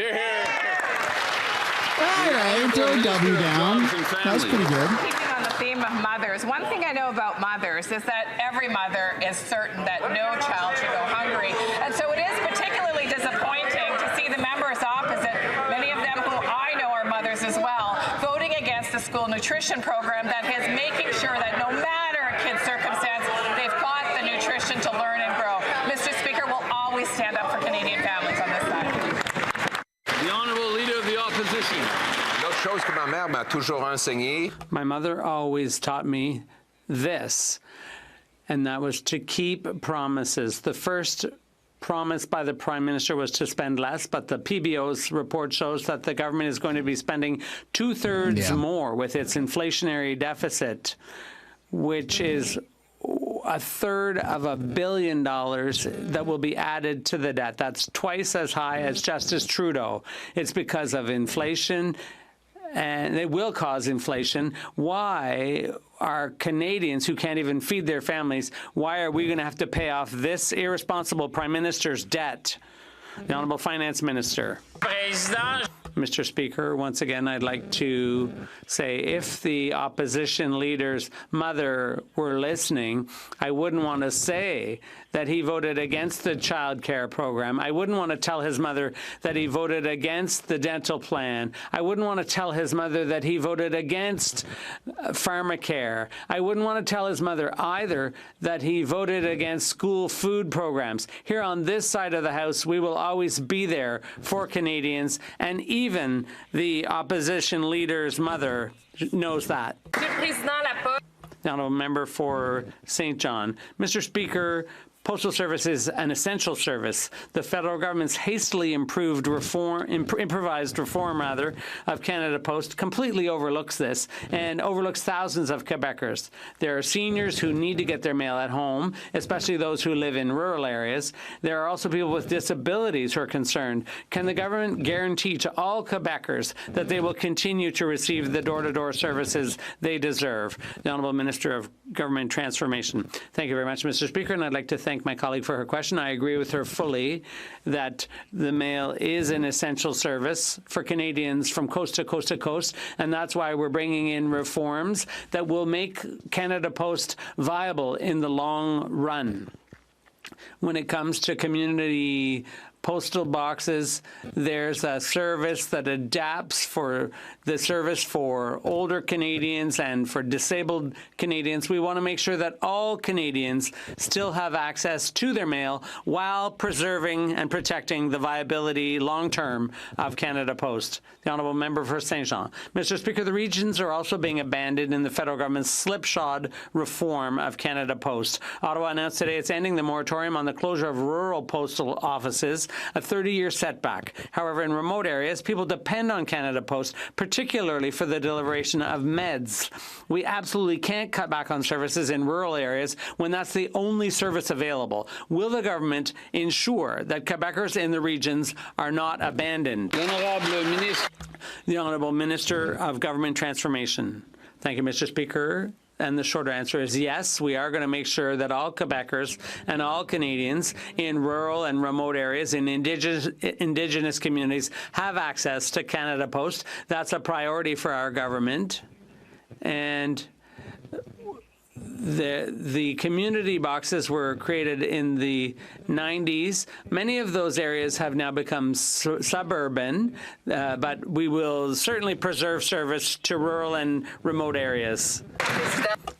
S1: All right, throw a W down. That's pretty good.
S22: Keeping on the theme of mothers, one thing I know about mothers is that every mother is certain that no child should go hungry. And so it is particularly disappointing to see the members opposite, many of them who I know are mothers as well, voting against the school nutrition program that is making sure that no matter a kid's circumstance, they've got the nutrition to learn and grow. Mr. Speaker, we'll always stand up for Canadian families on this side.
S10: The Honourable Leader of the Opposition.
S19: My mother always taught me this, and that was to keep promises. The first promise by the Prime Minister was to spend less, but the PBO's report shows that the government is going to be spending 2/3 more with its inflationary deficit, which is 1/3 of $1 billion that will be added to the debt. That's twice as high as Justice Trudeau. It's because of inflation, and it will cause inflation. Why are Canadians who can't even feed their families, why are we going to have to pay off this irresponsible Prime Minister's debt The Honourable Finance Minister. Mr. Speaker, once again, I'd like to say if the opposition leader's mother were listening, I wouldn't want to say that he voted against the child care program. I wouldn't want to tell his mother that he voted against the dental plan. I wouldn't want to tell his mother that he voted against pharmacare. I wouldn't want to tell his mother either that he voted against school food programs. Here on this side of the House, we will always be there for Canadians, and even the opposition leader's mother knows that. The honourable member for St. John. Mr. Speaker, Postal Service is an essential service. The federal government's hastily improvised reform of Canada Post completely overlooks this and overlooks thousands of Quebecers. There are seniors who need to get their mail at home, especially those who live in rural areas. There are also people with disabilities who are concerned. Can the government guarantee to all Quebecers that they will continue to receive the door-to-door services they deserve? The Honourable Minister of Government Transformation. Thank you very much, Mr. Speaker, and I'd like to thank my colleague for her question. I agree with her fully that the mail is an essential service for Canadians from coast to coast to coast, and that's why we're bringing in reforms that will make Canada Post viable in the long run. When it comes to community postal boxes, there's a service that adapts for the service for older Canadians and for disabled Canadians. We want to make sure that all Canadians still have access to their mail while preserving and protecting the viability long-term of Canada Post. The Honourable Member for St. Jean. Mr. Speaker, the regions are also being abandoned in the federal government's slipshod reform of Canada Post. Ottawa announced today it's ending the moratorium on the closure of rural postal offices, a 30-year setback. However, in remote areas, people depend on Canada Post, particularly for the delivery of meds. We absolutely can't cut back on services in rural areas when that's the only service available. Will the government ensure that Quebecers in the regions are not abandoned? The Honourable Minister of Government Transformation. Thank you, Mr. Speaker. And the shorter answer is yes, we are going to make sure that all Quebecers and all Canadians in rural and remote areas, in Indigenous communities, have access to Canada Post. That's a priority for our government. And the community boxes were created in the 90s. Many of those areas have now become suburban, but we will certainly preserve service to rural and remote areas.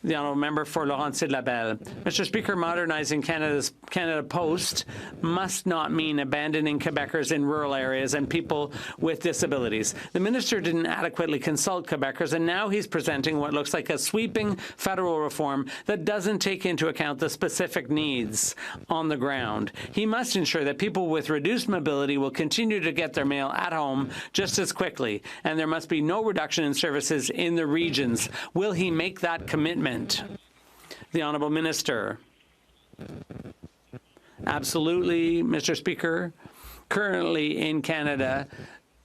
S19: The Honourable Member for Laurentides-Labelle. Mr. Speaker, modernizing Canada Post must not mean abandoning Quebecers in rural areas and people with disabilities. The Minister didn't adequately consult Quebecers, and now he's presenting what looks like a sweeping federal reform that doesn't take into account the specific needs on the ground. He must ensure that people with reduced mobility will continue to get their mail at home just as quickly, and there must be no reduction in services in the regions. Will he make that commitment? The Honourable Minister. Absolutely, Mr. Speaker. Currently in Canada,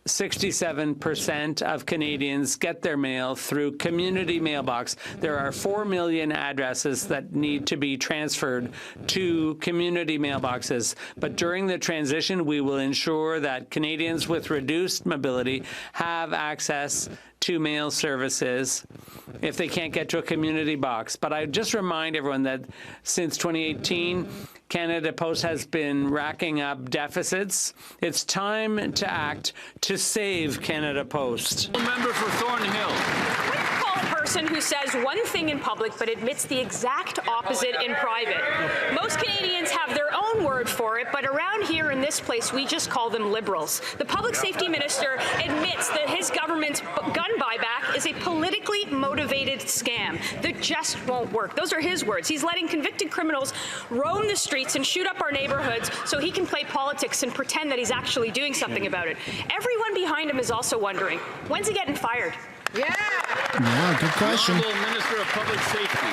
S19: 67% of Canadians get their mail through community mailbox. There are 4 million addresses that need to be transferred to community mailboxes. But during the transition, we will ensure that Canadians with reduced mobility have access to mail services if they can't get to a community box. But I just remind everyone that since 2018, Canada Post has been racking up deficits. It's time to act to save Canada Post.
S2: Member for Thornhill. What do you call a person who says one thing in public but admits the exact opposite in private? Most Canadians have their own word for it, but around here in this place, we just call them liberals. The public safety minister admits that his government's gun buyback is a politically motivated scam that just won't work. Those are his words. He's letting convicted criminals roam the streets and shoot up our neighborhoods so he can play politics and pretend that he's actually doing something about it. Everyone behind him is also wondering, when's he getting fired?
S1: Yeah, good question.
S2: Minister of Public Safety.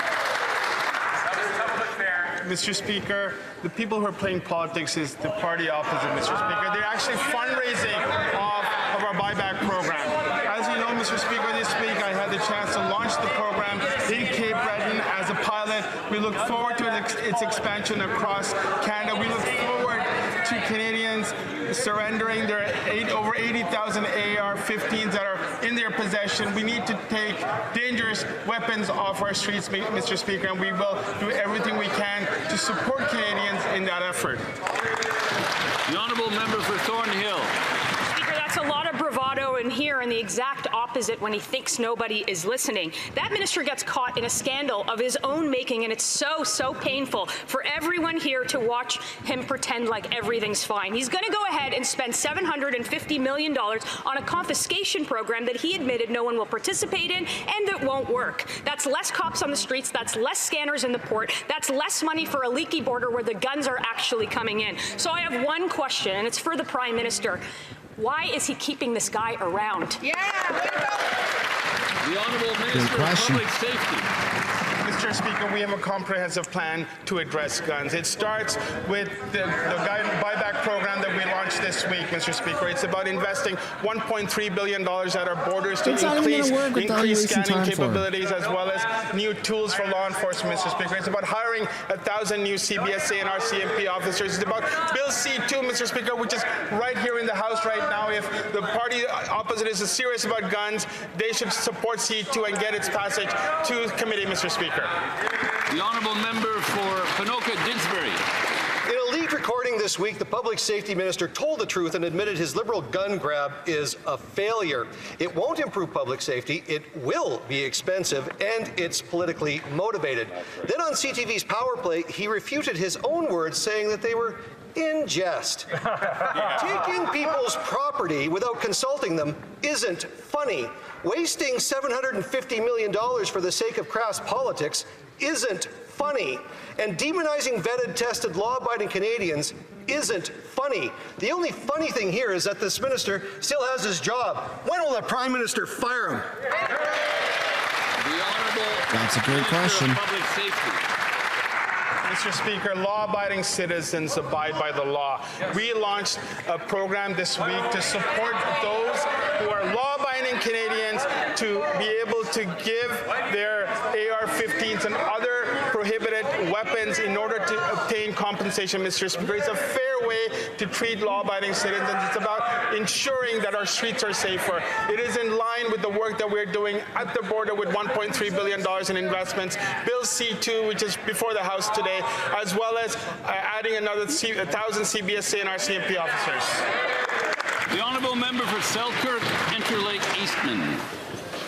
S3: Mr. Speaker, the people who are playing politics is the party opposite, Mr. Speaker. They're actually fundraising off of our buyback program. As you know, Mr. Speaker, this week I had the chance to launch the program in Cape Breton as a pilot. We look forward to its expansion across Canada. We look forward to Canadians surrendering their over 80,000 AR-15s that are in their possession. We need to take dangerous weapons off our streets, Mr. Speaker, and we will do everything we can to support Canadians in that effort.
S10: The honourable member for Thornhill.
S2: Speaker, that's a lot of bravado in here and the exact opposite when he thinks nobody is listening. That minister gets caught in a scandal of his own making, and it's so painful for everyone here to watch him pretend like everything's fine. He's going to go ahead and spend $750 million on a confiscation program that he admitted no one will participate in and that won't work. That's less cops on the streets. That's less scanners in the port. That's less money for a leaky border where the guns are actually coming in. So I have one question, and it's for the Prime Minister. Why is he keeping this guy around?
S22: Yeah,
S10: the Honourable Minister of Public Safety.
S3: Mr. Speaker, we have a comprehensive plan to address guns. It starts with the buyback program that we launched this week, Mr. Speaker. It's about investing $1.3 billion at our borders to increase scanning capabilities as well as new tools for law enforcement, Mr. Speaker. It's about hiring 1,000 new CBSA and RCMP officers. It's about Bill C-2, Mr. Speaker, which is right here in the House right now. If the party opposite is serious about guns, they should support C-2 and get its passage to committee, Mr. Speaker.
S10: The honourable member for Ponoka Didsbury.
S4: In a leaked recording this week, the public safety minister told the truth and admitted his Liberal gun grab is a failure. It won't improve public safety, it will be expensive, and it's politically motivated. Then on CTV's Power Play, he refuted his own words, saying that they were in jest. Taking people's property without consulting them isn't funny. Wasting $750 million for the sake of crass politics isn't funny. And demonizing vetted, tested, law-abiding Canadians isn't funny. The only funny thing here is that this minister still has his job. When will the Prime Minister fire him?
S1: That's a great question.
S10: Public safety.
S3: Mr. Speaker, law-abiding citizens abide by the law. We launched a program this week to support those who are law-abiding Canadians to be able to give their AR-15s and other prohibited weapons in order to obtain compensation, Mr. Speaker. It's a fair way to treat law-abiding citizens. It's about ensuring that our streets are safer. It is in line with the work that we're doing at the border with $1.3 billion in investments. Bill C-2, which is before the House today, as well as adding another 1,000 CBSA and RCMP officers.
S10: The honourable member for Selkirk, Interlake Eastman.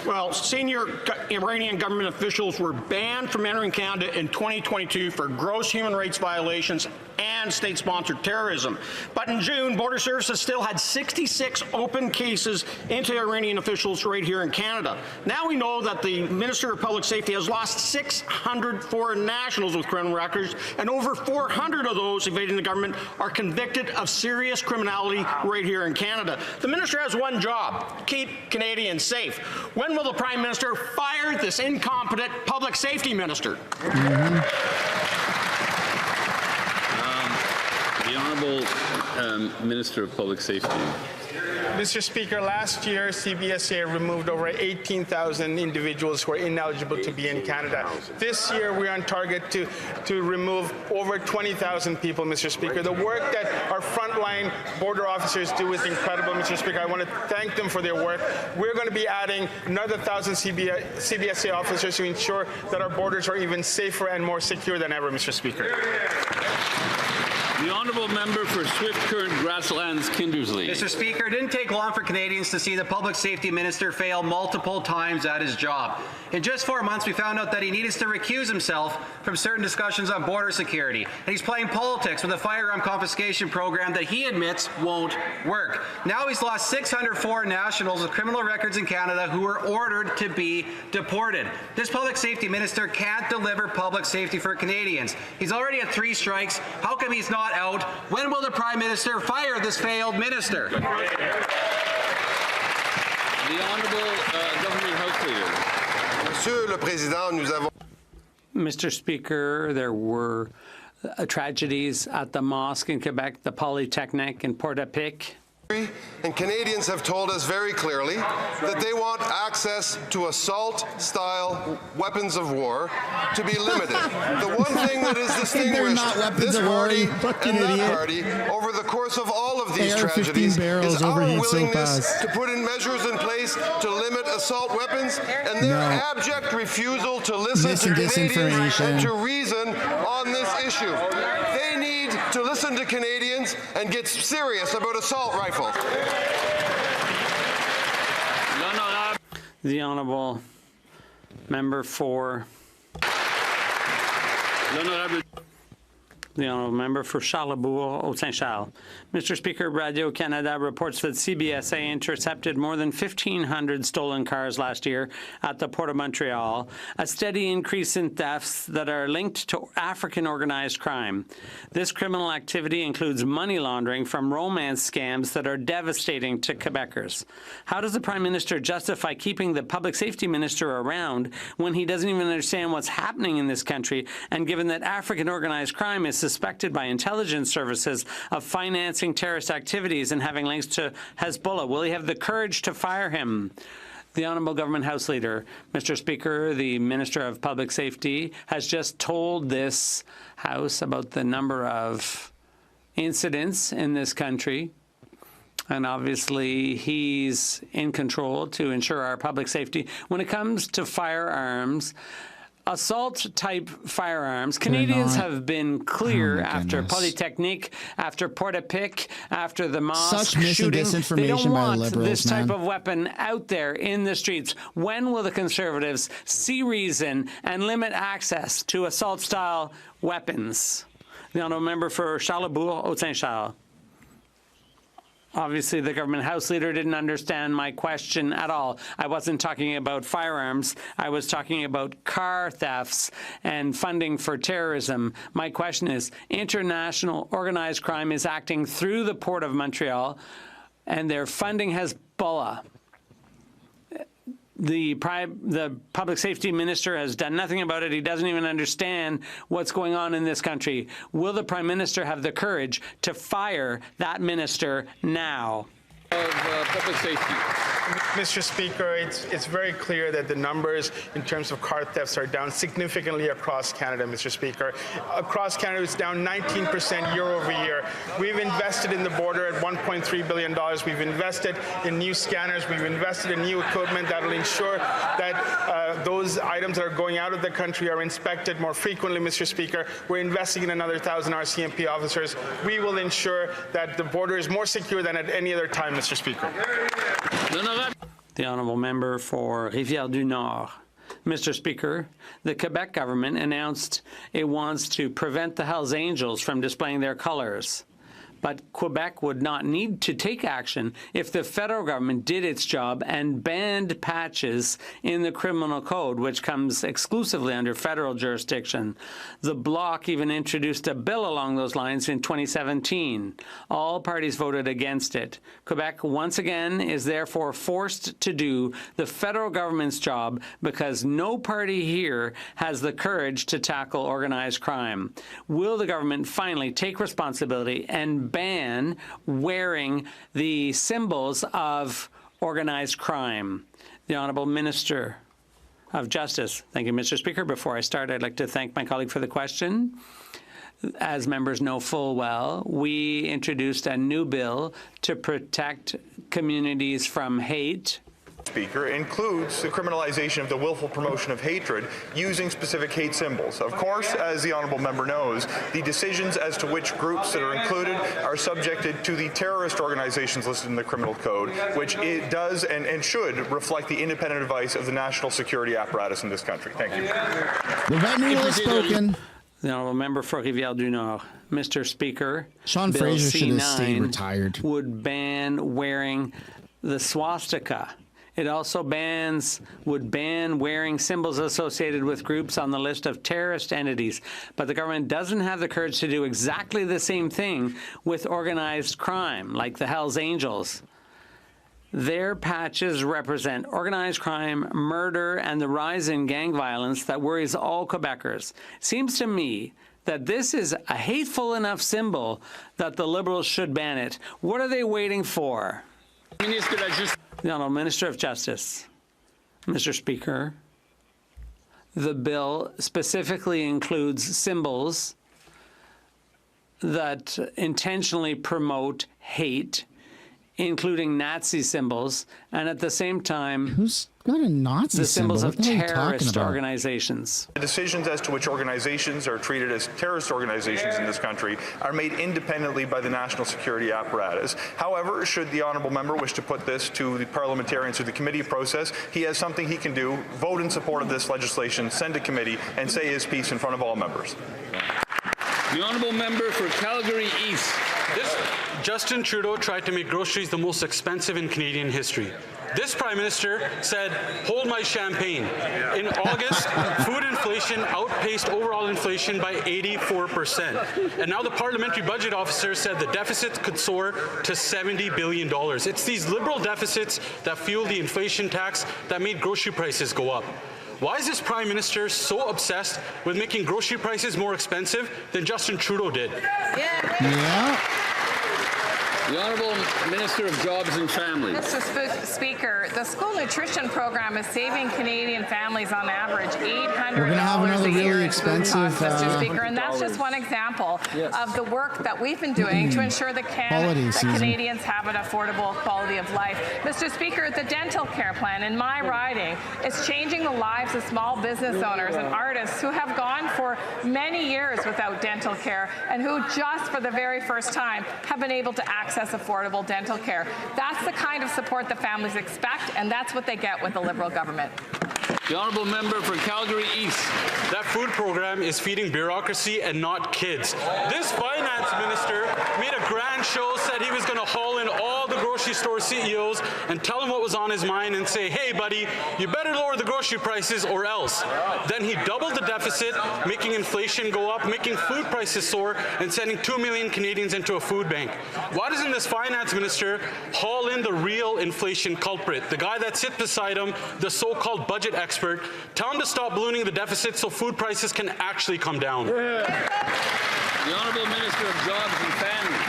S5: Well, senior Iranian government officials were banned from entering Canada in 2022 for gross human rights violations and state-sponsored terrorism. But in June, Border Services still had 66 open cases into Iranian officials right here in Canada. Now we know that the Minister of Public Safety has lost 600 foreign nationals with criminal records, and over 400 of those evading the government are convicted of serious criminality right here in Canada. The minister has one job: keep Canadians safe. When will the Prime Minister fire this incompetent public safety minister?
S10: The Honourable Minister of Public Safety.
S3: Mr. Speaker, last year, CBSA removed over 18,000 individuals who are ineligible to be in Canada. This year, we're on target to remove over 20,000 people, Mr. Speaker. The work that our frontline border officers do is incredible, Mr. Speaker. I want to thank them for their work. We're going to be adding another 1,000 CBSA officers to ensure that our borders are even safer and more secure than ever, Mr. Speaker.
S10: The honourable member for Swift Current Grasslands Kindersley.
S23: Mr. Speaker, it didn't take long for Canadians to see the public safety minister fail multiple times at his job. In just 4 months, we found out that he needed to recuse himself from certain discussions on border security. And he's playing politics with a firearm confiscation program that he admits won't work. Now he's lost 604 nationals with criminal records in Canada who were ordered to be deported. This public safety minister can't deliver public safety for Canadians. He's already at 3 strikes. How come he's not out? When will the Prime Minister fire this failed minister?
S10: The Honourable Government House Leader.
S24: Monsieur le Président, nous avons...
S19: Mr. Speaker, there were tragedies at the mosque in Quebec, the Polytechnic in Port-à-Pic.
S24: And Canadians have told us very clearly that they want access to assault-style weapons of war to be limited. The one thing that has distinguished this party and that party over the course of all of these tragedies is our willingness to put in measures in place to limit assault weapons and their abject refusal to listen to Canadians and to reason on this issue. They need to listen to Canadians and get serious about assault rifles.
S19: The Honourable Member for Charlebourg-Haute-Saint-Charles. Mr. Speaker, Radio-Canada reports that CBSA intercepted more than 1,500 stolen cars last year at the Port of Montreal, a steady increase in thefts that are linked to African organized crime. This criminal activity includes money laundering from romance scams that are devastating to Quebecers. How does the Prime Minister justify keeping the Public Safety Minister around when he doesn't even understand what's happening in this country, and given that African organized crime is suspected by intelligence services of financing terrorist activities and having links to Hezbollah? Will he have the courage to fire him? The Honourable Government House Leader. Mr. Speaker, the Minister of Public Safety has just told this House about the number of incidents in this country. And obviously, he's in control to ensure our public safety. When it comes to firearms, assault-type firearms, Canadians have been clear after Polytechnique, after Portapic, after the mosque shooting. They don't want this type of weapon out there in the streets. When will the Conservatives see reason and limit access to assault-style weapons? The Honourable Member for Charlebourg-Haute-Saint-Charles. Obviously, the Government House Leader didn't understand my question at all. I wasn't talking about firearms. I was talking about car thefts and funding for terrorism. My question is, international organized crime is acting through the Port of Montreal, and they're funding Hezbollah. The Public Safety Minister has done nothing about it. He doesn't even understand what's going on in this country. Will the Prime Minister have the courage to fire that minister now?
S3: Public safety. Mr. Speaker, it's very clear that the numbers in terms of car thefts are down significantly across Canada, Mr. Speaker. Across Canada, it's down 19% year over year. We've invested in the border at $1.3 billion. We've invested in new scanners. We've invested in new equipment that will ensure that those items that are going out of the country are inspected more frequently, Mr. Speaker. We're investing in another 1,000 RCMP officers. We will ensure that the border is more secure than at any other time, Mr. Speaker.
S19: The Honourable Member for Rivière-du-Nord. Mr. Speaker, the Quebec government announced it wants to prevent the Hells Angels from displaying their colours. But Quebec would not need to take action if the federal government did its job and banned patches in the criminal code, which comes exclusively under federal jurisdiction. The Bloc even introduced a bill along those lines in 2017. All parties voted against it. Quebec, once again, is therefore forced to do the federal government's job because no party here has the courage to tackle organized crime. Will the government finally take responsibility and ban wearing the symbols of organized crime? The Honourable Minister of Justice. Thank you, Mr. Speaker. Before I start, I'd like to thank my colleague for the question. As members know full well, we introduced a new bill to protect communities from hate.
S6: Speaker, includes the criminalization of the willful promotion of hatred using specific hate symbols. Of course, as the honourable member knows, the decisions as to which groups that are included are subjected to the terrorist organizations listed in the criminal code, which it does and should reflect the independent advice of the national security apparatus in this country. Thank you.
S1: The veteran has spoken.
S19: The Honourable Member for Rivière-du-Nord. Mr. Speaker,
S1: Sean
S19: Bill
S1: Fraser should have
S19: C9
S1: stayed retired.
S19: Would ban wearing the swastika. It also would ban wearing symbols associated with groups on the list of terrorist entities. But the government doesn't have the courage to do exactly the same thing with organized crime, like the Hells Angels. Their patches represent organized crime, murder, and the rise in gang violence that worries all Quebecers. Seems to me that this is a hateful enough symbol that the Liberals should ban it. What are they waiting for? The Honourable Minister of Justice. Mr. Speaker, the bill specifically includes symbols that intentionally promote hate, including Nazi symbols, and at the same time,
S1: who's got a Nazi
S19: the symbols
S1: symbol?
S19: of terrorist organizations.
S6: The decisions as to which organizations are treated as terrorist organizations in this country are made independently by the national security apparatus. However, should the honourable member wish to put this to the parliamentarians through the committee process, he has something he can do: vote in support of this legislation, send to committee, and say his piece in front of all members.
S10: The honourable member for Calgary East.
S7: Justin Trudeau tried to make groceries the most expensive in Canadian history. This Prime Minister said, hold my champagne. In August, food inflation outpaced overall inflation by 84%. And now the Parliamentary Budget Officer said the deficit could soar to $70 billion. It's these Liberal deficits that fuel the inflation tax that made grocery prices go up. Why is this Prime Minister so obsessed with making grocery prices more expensive than Justin Trudeau did?
S1: Yeah.
S10: The Honourable Minister of Jobs and Families.
S22: Mr. Speaker, the school nutrition program is saving Canadian families on average $800
S1: We're gonna have another
S22: a year
S1: really
S22: in food
S1: expensive,
S22: costs, Mr. Speaker, and that's just one example of the work that we've been doing to ensure that Canadians have an affordable quality of life. Mr. Speaker, the dental care plan in my riding is changing the lives of small business owners and artists who have gone for many years without dental care and who just for the very first time have been able to access affordable dental care. That's the kind of support that families expect, and that's what they get with the Liberal government.
S10: The honourable member for Calgary East.
S7: That food program is feeding bureaucracy and not kids. This finance minister made a grand show, said he was going to haul in all the grocery store CEOs and tell them what was on his mind and say, hey, buddy, you better lower the grocery prices or else. Then he doubled the deficit, making inflation go up, making food prices soar, and sending 2 million Canadians into a food bank. Why doesn't this finance minister haul in the real inflation culprit, the guy that sits beside him, the so-called budget expert, tell him to stop ballooning the deficit so food prices can actually come down?
S10: The Honourable Minister of Jobs and Families.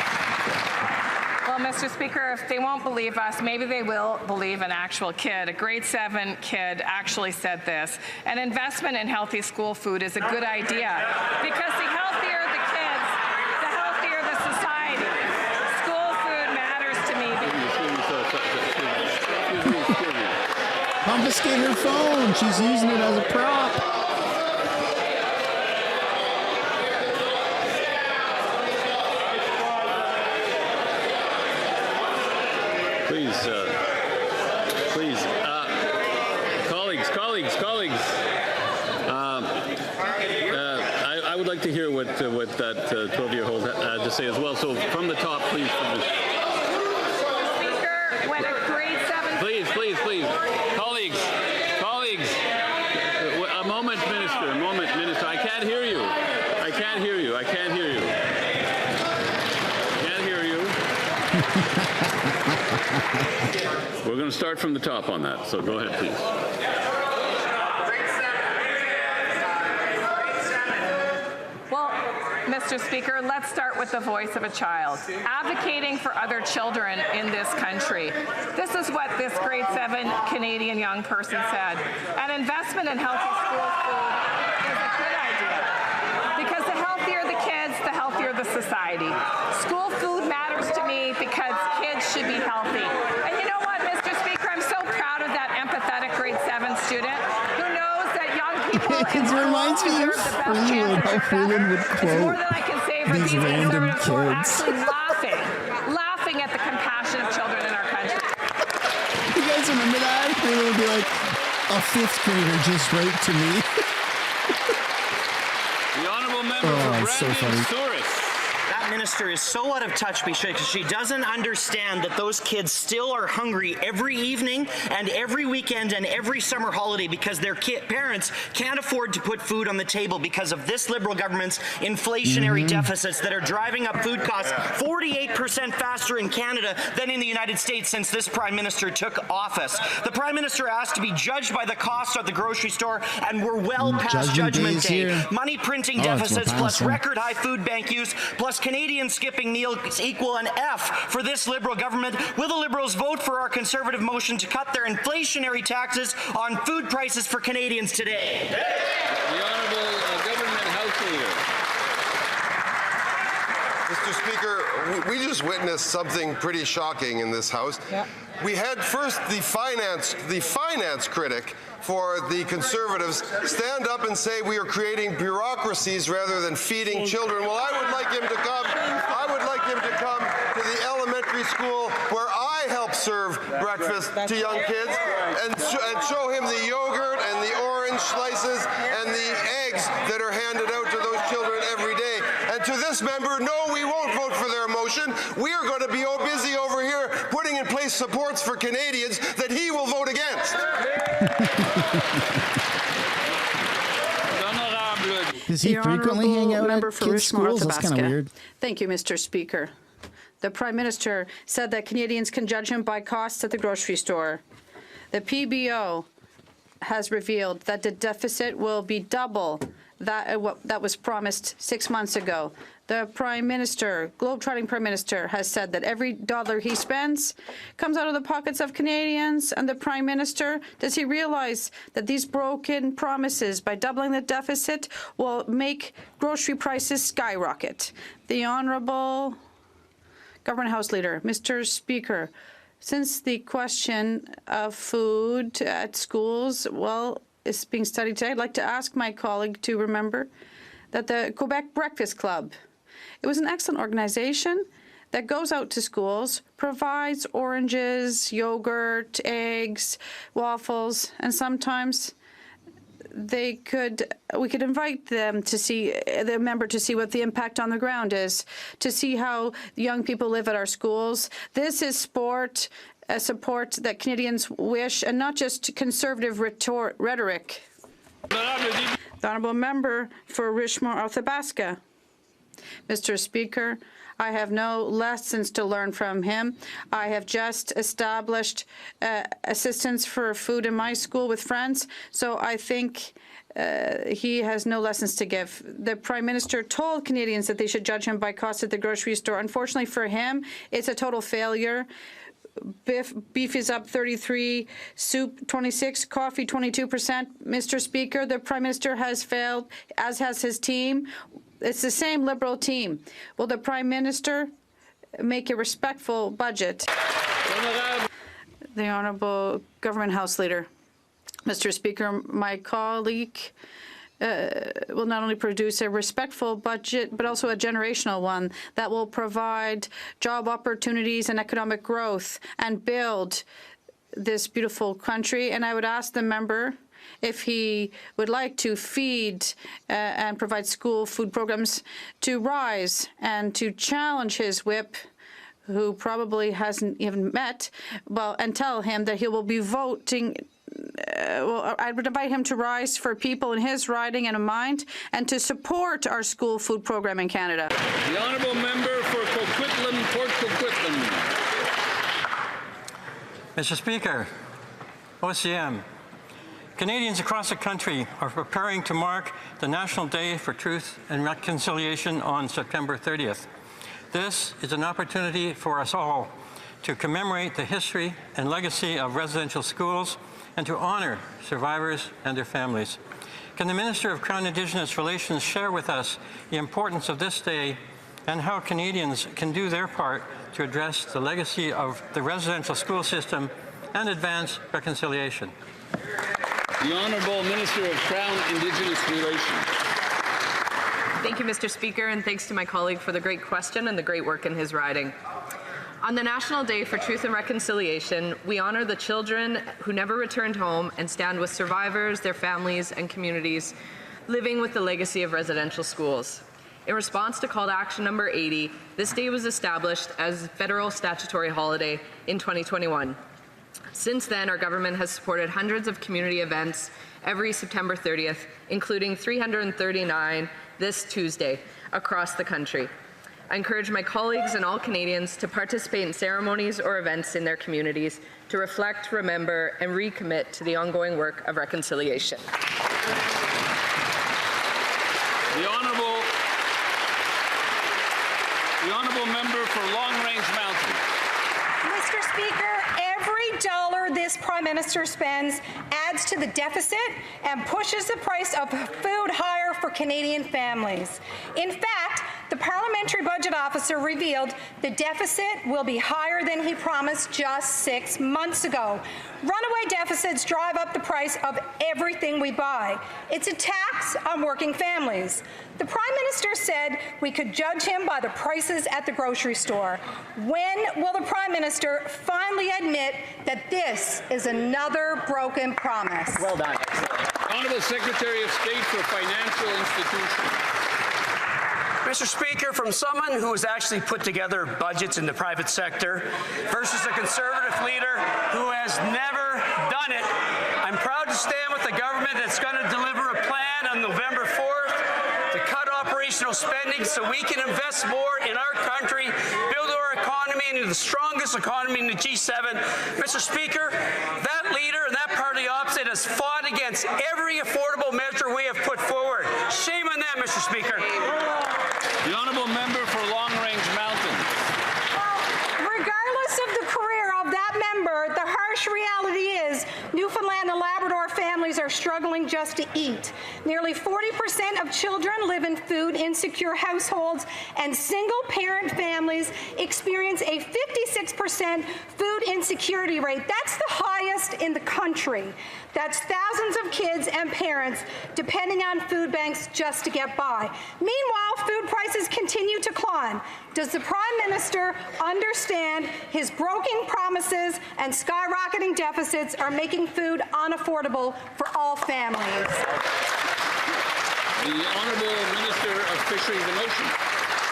S22: Well, Mr. Speaker, if they won't believe us, maybe they will believe an actual kid. A grade 7 kid actually said this: an investment in healthy school food is a good idea because the healthier the kids, the healthier the society. School food matters to me.
S1: Confiscate her phone. She's using it as a prop.
S10: Colleagues. I would like to hear what that 12-year-old had to say as well. So from the top, please.
S22: Speaker, when a grade 7...
S10: Please. Colleagues. A moment, Minister. I can't hear you. We're going to start from the top on that, so go ahead, please.
S22: Well, Mr. Speaker, let's start with the voice of a child. Advocating for other children in this country. This is what this grade 7 Canadian young person said. An investment in healthy school food is a good idea because the healthier the kids, the healthier the society. School food matters to me because kids should be healthy. And you know what, Mr. Speaker, I'm so proud of that empathetic grade 7 student who knows that young people
S1: It reminds me of Freeland, how Freeland would quote these random kids.
S22: Laughing at the compassion of children in our country.
S1: You guys remember that? Freeland would be like, a 5th grader just wrote to me.
S10: The honourable member for Brandon Souris.
S8: That minister is so out of touch because she doesn't understand that those kids still are hungry every evening and every weekend and every summer holiday because their parents can't afford to put food on the table because of this Liberal government's inflationary deficits that are driving up food costs 48% faster in Canada than in the United States since this Prime Minister took office. The Prime Minister asked to be judged by the cost at the grocery store, and we're well past Judgment Day. Money printing deficits plus record high food bank use plus Canadians skipping meals equal an F for this Liberal government. Will the Liberals vote for our Conservative motion to cut their inflationary taxes on food prices for Canadians today?
S10: The Honourable Government House Leader.
S24: Mr. Speaker, we just witnessed something pretty shocking in this House.
S9: Yep.
S24: We had first the finance critic for the Conservatives stand up and say we are creating bureaucracies rather than feeding children. Well, I would like him to come to the elementary school where I help serve breakfast to young kids and show him the yogurt and the orange slices and the eggs that are handed out to those children every day. And to this member, no, we won't vote for their motion. We are going to be busy over here putting in place supports for Canadians that he will vote against.
S1: Does he frequently hang out at kids' schools? That's kind of weird.
S12: Thank you, Mr. Speaker. The Prime Minister said that Canadians can judge him by costs at the grocery store. The PBO has revealed that the deficit will be double that was promised 6 months ago. The Prime Minister, globetrotting Prime Minister, has said that every dollar he spends comes out of the pockets of Canadians. And the Prime Minister, does he realize that these broken promises, by doubling the deficit, will make grocery prices skyrocket? The Honourable Government House Leader. Mr. Speaker, since the question of food at schools, is being studied today, I'd like to ask my colleague to remember that the Quebec Breakfast Club, it was an excellent organization that goes out to schools, provides oranges, yogurt, eggs, waffles, and sometimes we could invite them to see the member to see what the impact on the ground is, to see how young people live at our schools. This is support that Canadians wish, and not just conservative rhetoric. The Honourable Member for Richmond-Athabasca. Mr. Speaker, I have no lessons to learn from him. I have just established assistance for food in my school with friends, so I think he has no lessons to give. The Prime Minister told Canadians that they should judge him by cost at the grocery store. Unfortunately for him, it's a total failure. Beef is up 33%, soup 26%, coffee 22%. Mr. Speaker, the Prime Minister has failed, as has his team. It's the same Liberal team. Will the Prime Minister make a respectful budget? The Honourable Government House Leader. Mr. Speaker, my colleague will not only produce a respectful budget, but also a generational one that will provide job opportunities and economic growth and build this beautiful country. And I would ask the member if he would like to feed and provide school food programs to rise and to challenge his whip, who probably hasn't even met, and tell him that he will be voting. I would invite him to rise for people in his riding and in mind, and to support our school food program in Canada.
S10: The Honourable Member for Coquitlam, Port Coquitlam.
S13: Mr. Speaker, OCM, Canadians across the country are preparing to mark the National Day for Truth and Reconciliation on September 30th. This is an opportunity for us all to commemorate the history and legacy of residential schools and to honor survivors and their families. Can the Minister of Crown Indigenous Relations share with us the importance of this day and how Canadians can do their part to address the legacy of the residential school system and advance reconciliation?
S10: The Honourable Minister of Crown Indigenous Relations.
S25: Thank you, Mr. Speaker, and thanks to my colleague for the great question and the great work in his riding. On the National Day for Truth and Reconciliation, we honor the children who never returned home and stand with survivors, their families, and communities living with the legacy of residential schools. In response to call to action number 80, this day was established as a federal statutory holiday in 2021. Since then, our government has supported hundreds of community events every September 30th, including 339 this Tuesday across the country. I encourage my colleagues and all Canadians to participate in ceremonies or events in their communities to reflect, remember, and recommit to the ongoing work of reconciliation.
S10: The honourable member for Long Range Mountain.
S9: Mr. Speaker, every dollar this Prime Minister spends adds to the deficit and pushes the price of food higher for Canadian families. In fact, the Parliamentary Budget Officer revealed the deficit will be higher than he promised just 6 months ago. Runaway deficits drive up the price of everything we buy. It's a tax on working families. The Prime Minister said we could judge him by the prices at the grocery store. When will the Prime Minister finally admit that this is another broken promise?
S10: Well done. Honourable Secretary of State for Financial Institutions.
S11: Mr. Speaker, from someone who has actually put together budgets in the private sector versus a Conservative leader who has never done it, I'm proud to stand with the government that's going to deliver a plan on November 4th to cut operational spending so we can invest more in our country, build our economy into the strongest economy in the G7. Mr. Speaker, that leader and that party opposite has fought against every affordable measure we have put forward. Shame on them, Mr. Speaker.
S10: The honourable member for Long Range Mountain.
S9: Well, regardless of the career of that member, the harsh reality is Newfoundland and Labrador families are struggling just to eat. Nearly 40% of children live in food-insecure households, and single-parent families experience a 56% food insecurity rate. That's the highest in the country. That's thousands of kids and parents depending on food banks just to get by. Meanwhile, food prices continue to climb. Does the Prime Minister understand his broken promises and skyrocketing deficits are making food unaffordable for all families?
S10: The Honourable Minister of Fisheries and Oceans.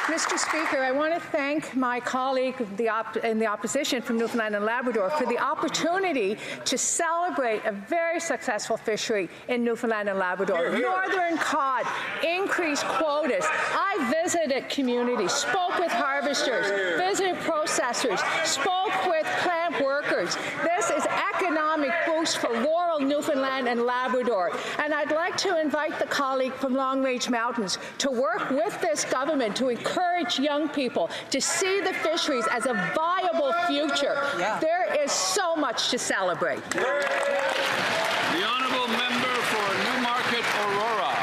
S14: Mr. Speaker, I want to thank my colleague in the opposition from Newfoundland and Labrador for the opportunity to celebrate a very successful fishery in Newfoundland and Labrador. Here, here. Northern cod, increased quotas. I visited communities, spoke with harvesters, visited processors, spoke with plant workers. This is economic boost for rural Newfoundland and Labrador. And I'd like to invite the colleague from Long Range Mountains to work with this government to encourage young people to see the fisheries as a viable future. Yeah. There is so much to celebrate.
S10: The honourable member for Newmarket, Aurora.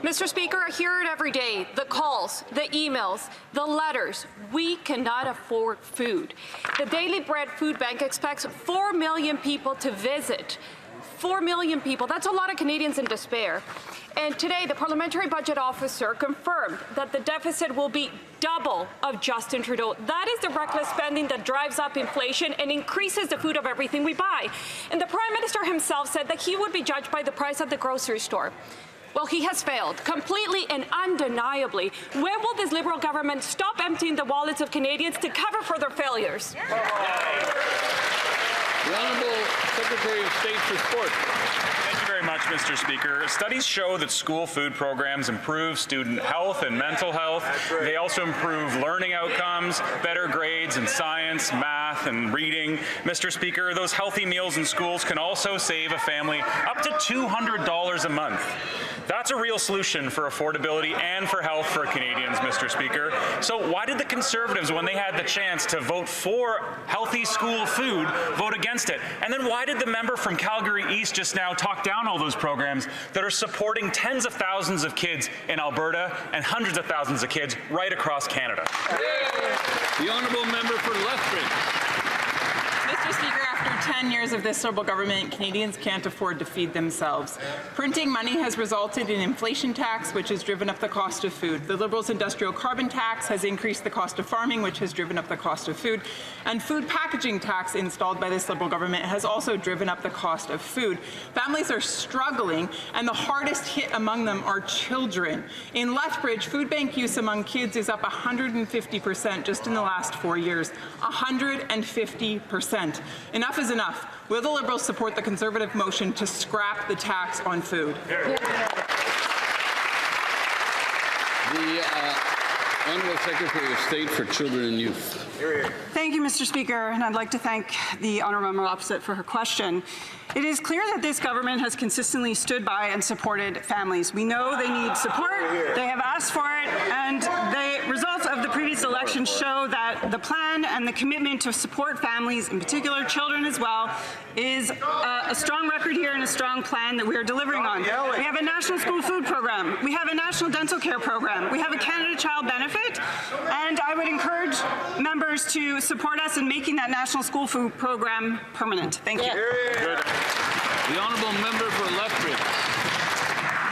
S2: Mr. Speaker, I hear it every day. The calls, the emails, the letters. We cannot afford food. The Daily Bread Food Bank expects 4 million people to visit. 4 million people. That's a lot of Canadians in despair. And today, the Parliamentary Budget Officer confirmed that the deficit will be double of Justin Trudeau. That is the reckless spending that drives up inflation and increases the food of everything we buy. And the Prime Minister himself said that he would be judged by the price at the grocery store. Well, he has failed, completely and undeniably. When will this Liberal government stop emptying the wallets of Canadians to cover for their failures?
S10: The Honourable Secretary of State for Sport.
S15: Thank you very much, Mr. Speaker. Studies show that school food programs improve student health and mental health. They also improve learning outcomes, better grades in science, math, and reading. Mr. Speaker, those healthy meals in schools can also save a family up to $200 a month. That's a real solution for affordability and for health for Canadians, Mr. Speaker. So why did the Conservatives, when they had the chance to vote for healthy school food, vote against it? And then why did the member from Calgary East just now talk down all those programs that are supporting tens of thousands of kids in Alberta and hundreds of thousands of kids right across Canada?
S10: The honourable member for Lethbridge.
S25: Mr. Speaker, after
S16: After 10 years of this Liberal government, Canadians can't afford to feed themselves. Printing money has resulted in inflation tax, which has driven up the cost of food. The Liberals' industrial carbon tax has increased the cost of farming, which has driven up the cost of food. And food packaging tax installed by this Liberal government has also driven up the cost of food. Families are struggling, and the hardest hit among them are children. In Lethbridge, food bank use among kids is up 150% just in the last 4 years. 150%. Enough is enough. Will the Liberals support the Conservative motion to scrap the tax on food?
S10: Honourable Secretary of State for Children and Youth.
S17: Thank you, Mr. Speaker, and I'd like to thank the honourable member opposite for her question. It is clear that this government has consistently stood by and supported families. We know they need support, they have asked for it, and the results of the previous election show that the plan and the commitment to support families, in particular children as well, is a strong record here and a strong plan that we are delivering on. We have a national school food program, we have a national dental care program, we have a Canada Child Benefit, and I would encourage members to support us in making that national school food program permanent. Thank you.
S10: The honourable member for Lethbridge.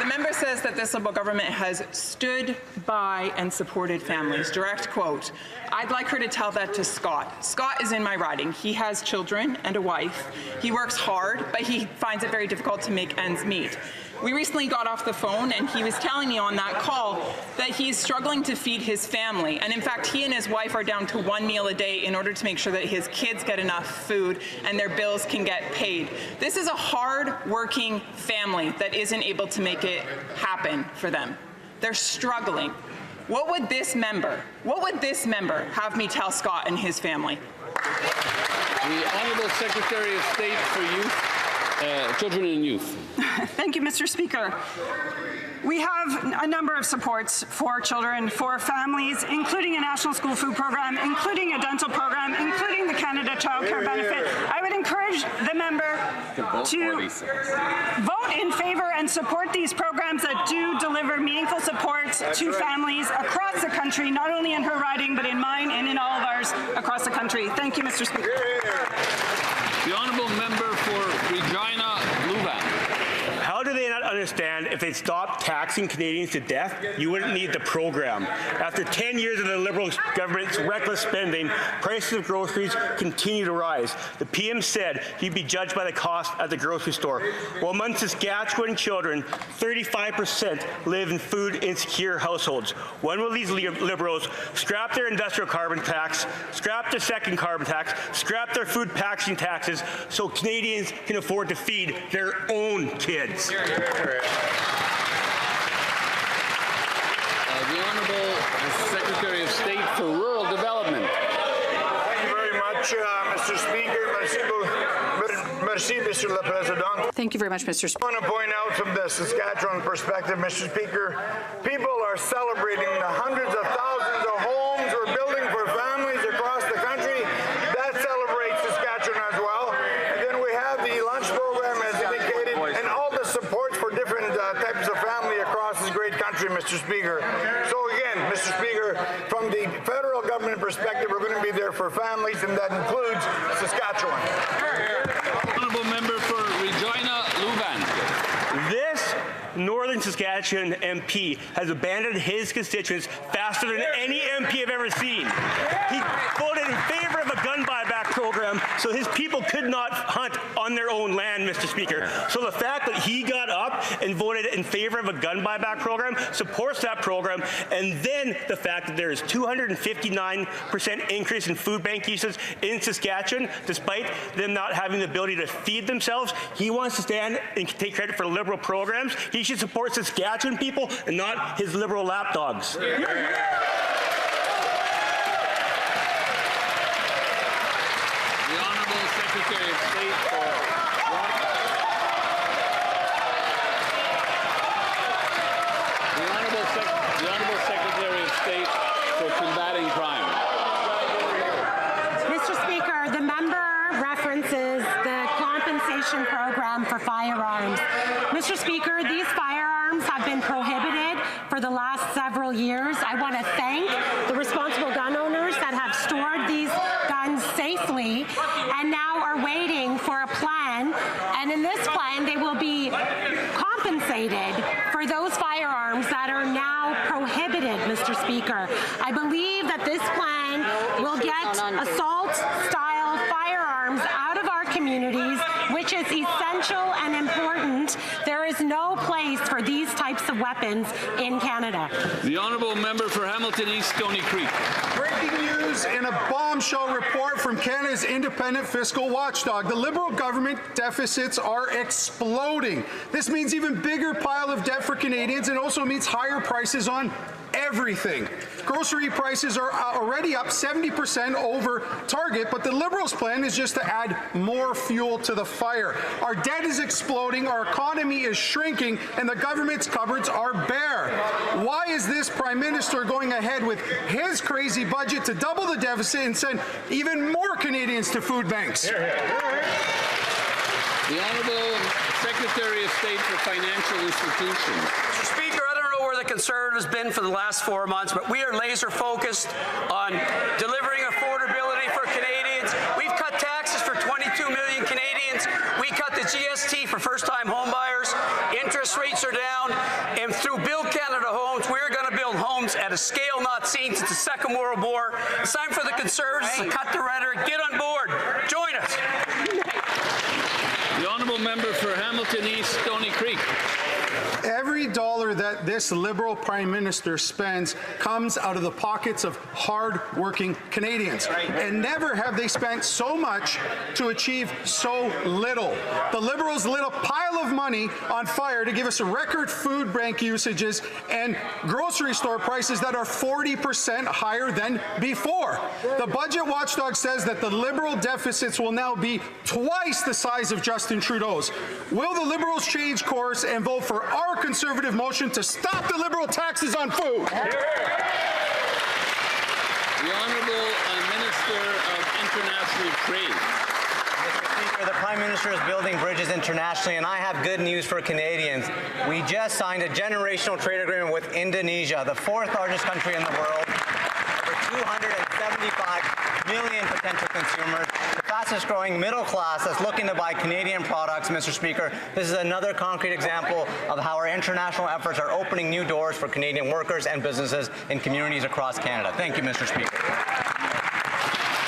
S16: The member says that this Liberal government has stood by and supported families. Direct quote. I'd like her to tell that to Scott. Scott is in my riding. He has children and a wife. He works hard, but he finds it very difficult to make ends meet. We recently got off the phone, and he was telling me on that call that he's struggling to feed his family. And in fact, he and his wife are down to 1 meal a day in order to make sure that his kids get enough food and their bills can get paid. This is a hard-working family that isn't able to make it happen for them. They're struggling. What would this member have me tell Scott and his family?
S10: The Honourable Secretary of State for Youth. Children and Youth.
S17: Thank you, Mr. Speaker. We have a number of supports for children, for families, including a national school food program, including a dental program, including the Canada Child Care Benefit. I would encourage the member to vote in favour and support these programs that do deliver meaningful support to families across the country, not only in her riding, but in mine and in all of ours across the country. Thank you, Mr. Speaker.
S10: The honourable member for Regina Louvain.
S18: How do they not understand if they stopped taxing Canadians to death, you wouldn't need the program? After 10 years of the Liberal government's reckless spending, prices of groceries continue to rise. The PM said he'd be judged by the cost at the grocery store. Well, among Saskatchewan children, 35% live in food-insecure households. When will these Liberals scrap their industrial carbon tax, scrap their second carbon tax, scrap their food packaging taxes so Canadians can afford to feed their own kids?
S10: The Honourable Secretary of State for Rural Development.
S20: Thank you very much, Mr. Speaker. Merci, Monsieur le Président.
S12: Thank you very much, Mr. Speaker.
S20: I want to point out from the Saskatchewan perspective, Mr. Speaker, people are celebrating the hundreds of thousands of homes we're building for families across the country. That celebrates Saskatchewan as well. And then we have the lunch program, as indicated, and all the supports for different types of family across this great country, Mr. Speaker. So again, Mr. Speaker, from the federal government perspective, we're going to be there for families, and that includes Saskatchewan.
S10: Honourable member for Regina Louvain.
S18: This Northern Saskatchewan MP has abandoned his constituents faster than any MP I've ever seen. He voted in favor of a gun buyback program so his people could not hunt on their own land, Mr. Speaker. So the fact that he got up and voted in favor of a gun buyback program, supports that program, and then the fact that there is 259% increase in food bank uses in Saskatchewan, despite them not having the ability to feed themselves, he wants to stand and take credit for Liberal programs. He should support Saskatchewan people and not his Liberal lapdogs.
S10: The Honourable Secretary of State for the Honourable Secretary of State for Combating Crime.
S21: Mr. Speaker, the member references the compensation program for firearms. Mr. Speaker, these firearms have been prohibited for the last several several years. I want to thank the responsible gun owners that have stored these guns safely and now are waiting for a plan. And in this plan, they will be compensated for those firearms that are now prohibited, Mr. Speaker. I believe that this plan will get assault-style firearms out of our communities, which is essential and important. There is no place for these types of weapons in Canada.
S10: The honourable member for Hamilton East, Stony Creek.
S3: Breaking news in a bombshell report from Canada's independent fiscal watchdog. The Liberal government deficits are exploding. This means even bigger pile of debt for Canadians and also means higher prices on everything. Grocery prices are already up 70% over target, but the Liberals' plan is just to add more fuel to the fire. Our debt is exploding, our economy is shrinking, and the government's cupboards are bare. Why is this Prime Minister going ahead with his crazy budget to double the deficit and send even more Canadians to food banks?
S10: The Honourable Secretary of State for Financial Institutions.
S11: Mr. Speaker, I don't know where the Conservatives have been for the last 4 months, but we are laser focused on delivering affordability for Canadians. We've cut taxes for 22 million Canadians. We cut the GST for first-time homebuyers. Interest rates are down. And through Build Canada Homes, we're going to build homes at a scale not seen since the Second World War. It's time for the Conservatives to cut the rhetoric. Get on board. Join us.
S10: The honourable member for Hamilton East, Stony Creek.
S3: Every dollar that this Liberal Prime Minister spends comes out of the pockets of hard-working Canadians. And never have they spent so much to achieve so little. The Liberals lit a pile of money on fire to give us record food bank usages and grocery store prices that are 40% higher than before. The budget watchdog says that the Liberal deficits will now be twice the size of Justin Trudeau's. Will the Liberals change course and vote for our Conservative motion to stop the Liberal taxes on food?
S10: The Honourable Minister of International Trade.
S4: Mr. Speaker, the Prime Minister is building bridges internationally, and I have good news for Canadians. We just signed a generational trade agreement with Indonesia, the fourth largest country in the world, over 275 million potential consumers, the fastest growing middle class that's looking to buy Canadian products. Mr. Speaker, this is another concrete example of how our international efforts are opening new doors for Canadian workers and businesses in communities across Canada. Thank you, Mr. Speaker.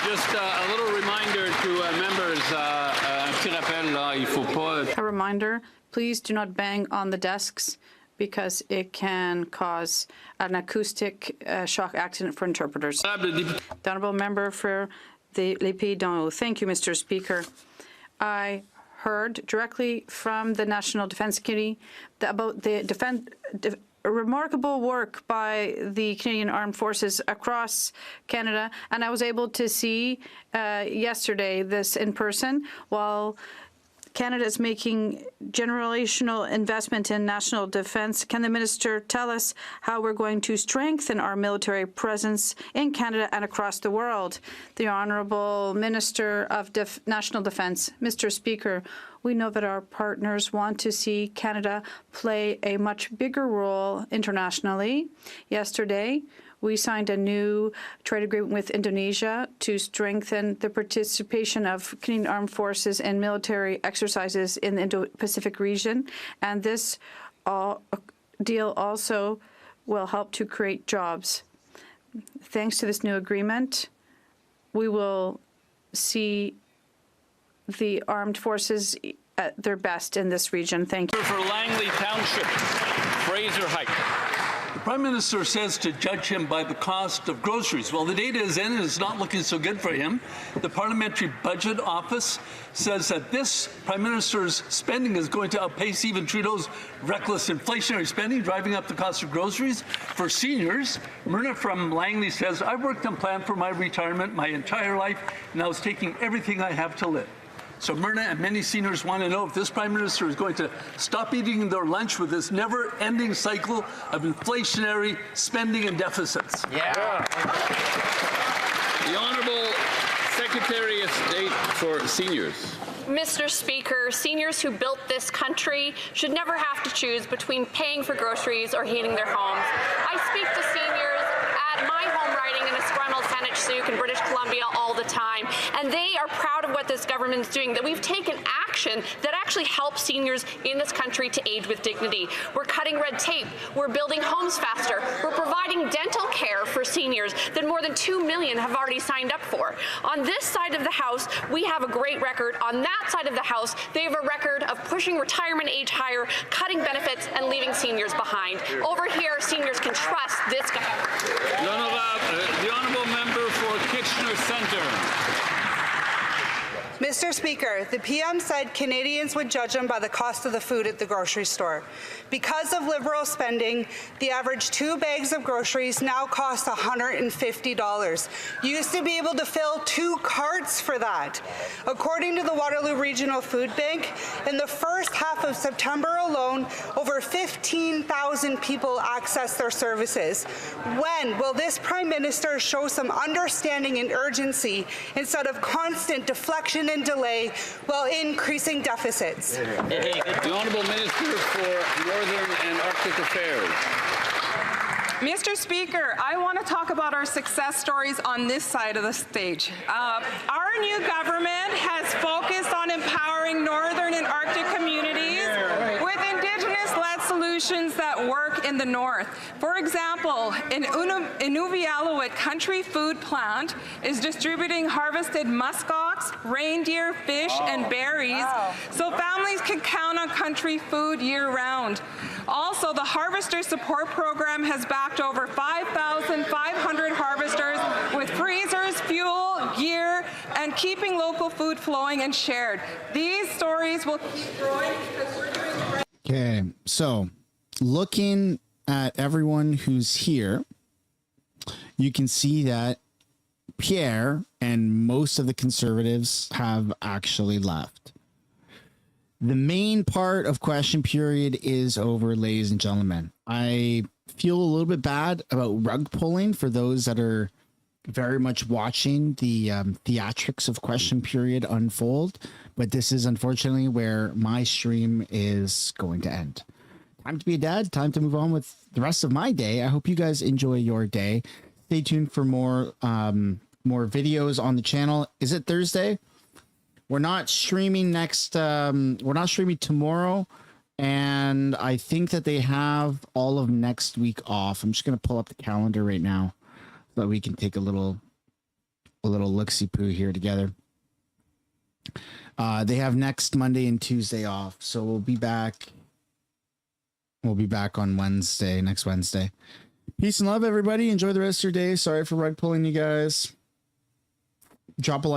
S10: Just a little reminder to members, un petit rappel, là, il faut pas...
S12: A reminder, please do not bang on the desks because it can cause an acoustic shock accident for interpreters. The honourable member for the Les Pays d'en Haut. Thank you, Mr. Speaker. I heard directly from the National Defence Committee about the remarkable work by the Canadian Armed Forces across Canada, and I was able to see yesterday this in person. While Canada is making generational investment in national defence, can the minister tell us how we're going to strengthen our military presence in Canada and across the world? The Honourable Minister of National Defence. Mr. Speaker, we know that our partners want to see Canada play a much bigger role internationally. Yesterday, we signed a new trade agreement with Indonesia to strengthen the participation of Canadian Armed Forces in military exercises in the Indo-Pacific region. And this deal also will help to create jobs. Thanks to this new agreement, we will see the armed forces at their best in this region. Thank you.
S10: For Langley Township, Fraser Height.
S5: The Prime Minister says to judge him by the cost of groceries. Well, the data is in and it's not looking so good for him. The Parliamentary Budget Office says that this Prime Minister's spending is going to outpace even Trudeau's reckless inflationary spending, driving up the cost of groceries. For seniors, Myrna from Langley says, I worked and planned for my retirement my entire life, and I was taking everything I have to live. So Myrna and many seniors want to know if this Prime Minister is going to stop eating their lunch with this never-ending cycle of inflationary spending and deficits.
S10: Yeah. The Honourable Secretary of State for Seniors.
S2: Mr. Speaker, seniors who built this country should never have to choose between paying for groceries or heating their homes. I I speak to seniors at my home riding in Esquimalt-Saanich-Sooke in British Columbia all the time, and they are proud of what this government is doing, that we've taken action that actually helps seniors in this country to age with dignity. We're cutting red tape. We're building homes faster. We're providing dental care for seniors that more than 2 million have already signed up for. On this side of the House, we have a great record. On that side of the House, they have a record of pushing retirement age higher, cutting benefits, and leaving seniors behind. Over here, seniors can trust this government.
S10: The honourable member for Kitchener Centre.
S6: Mr. Speaker, the PM said Canadians would judge them by the cost of the food at the grocery store. Because of Liberal spending, the average 2 bags of groceries now cost $150. You used to be able to fill 2 carts for that. According to the Waterloo Regional Food Bank, in the first half of September alone, over 15,000 people accessed their services. When will this Prime Minister show some understanding and urgency instead of constant deflection and delay while increasing deficits?
S10: The Honourable Minister for Northern and Arctic Affairs.
S16: Mr. Speaker, I want to talk about our success stories on this side of the stage. Our new government has focused on empowering Northern and Arctic communities with Indigenous-led solutions that work in the North. For example, in Inuvialuit Country Food Plant is distributing harvested muskox, reindeer, fish, and berries so families can count on country food year-round. Also, the Harvester Support Program has backed over 5,500 harvesters with freezers, fuel, gear, and keeping local food flowing and shared. These stories will keep growing because we're doing the right.
S1: Okay, so looking at everyone who's here, you can see that Pierre and most of the Conservatives have actually left. The main part of question period is over, ladies and gentlemen. I feel a little bit bad about rug pulling for those that are very much watching the theatrics of question period unfold, but this is unfortunately where my stream is going to end. Time to be a dad, time to move on with the rest of my day. I hope you guys enjoy your day. Stay tuned for more videos on the channel. Is it Thursday? We're not streaming we're not streaming tomorrow, and I think that they have all of next week off. I'm just gonna pull up the calendar right now so that we can take a little look-see-poo here together. They have next Monday and Tuesday off, so we'll be back on Wednesday, next Wednesday. Peace and love, everybody. Enjoy the rest of your day. Sorry for rug pulling you guys. Drop a like.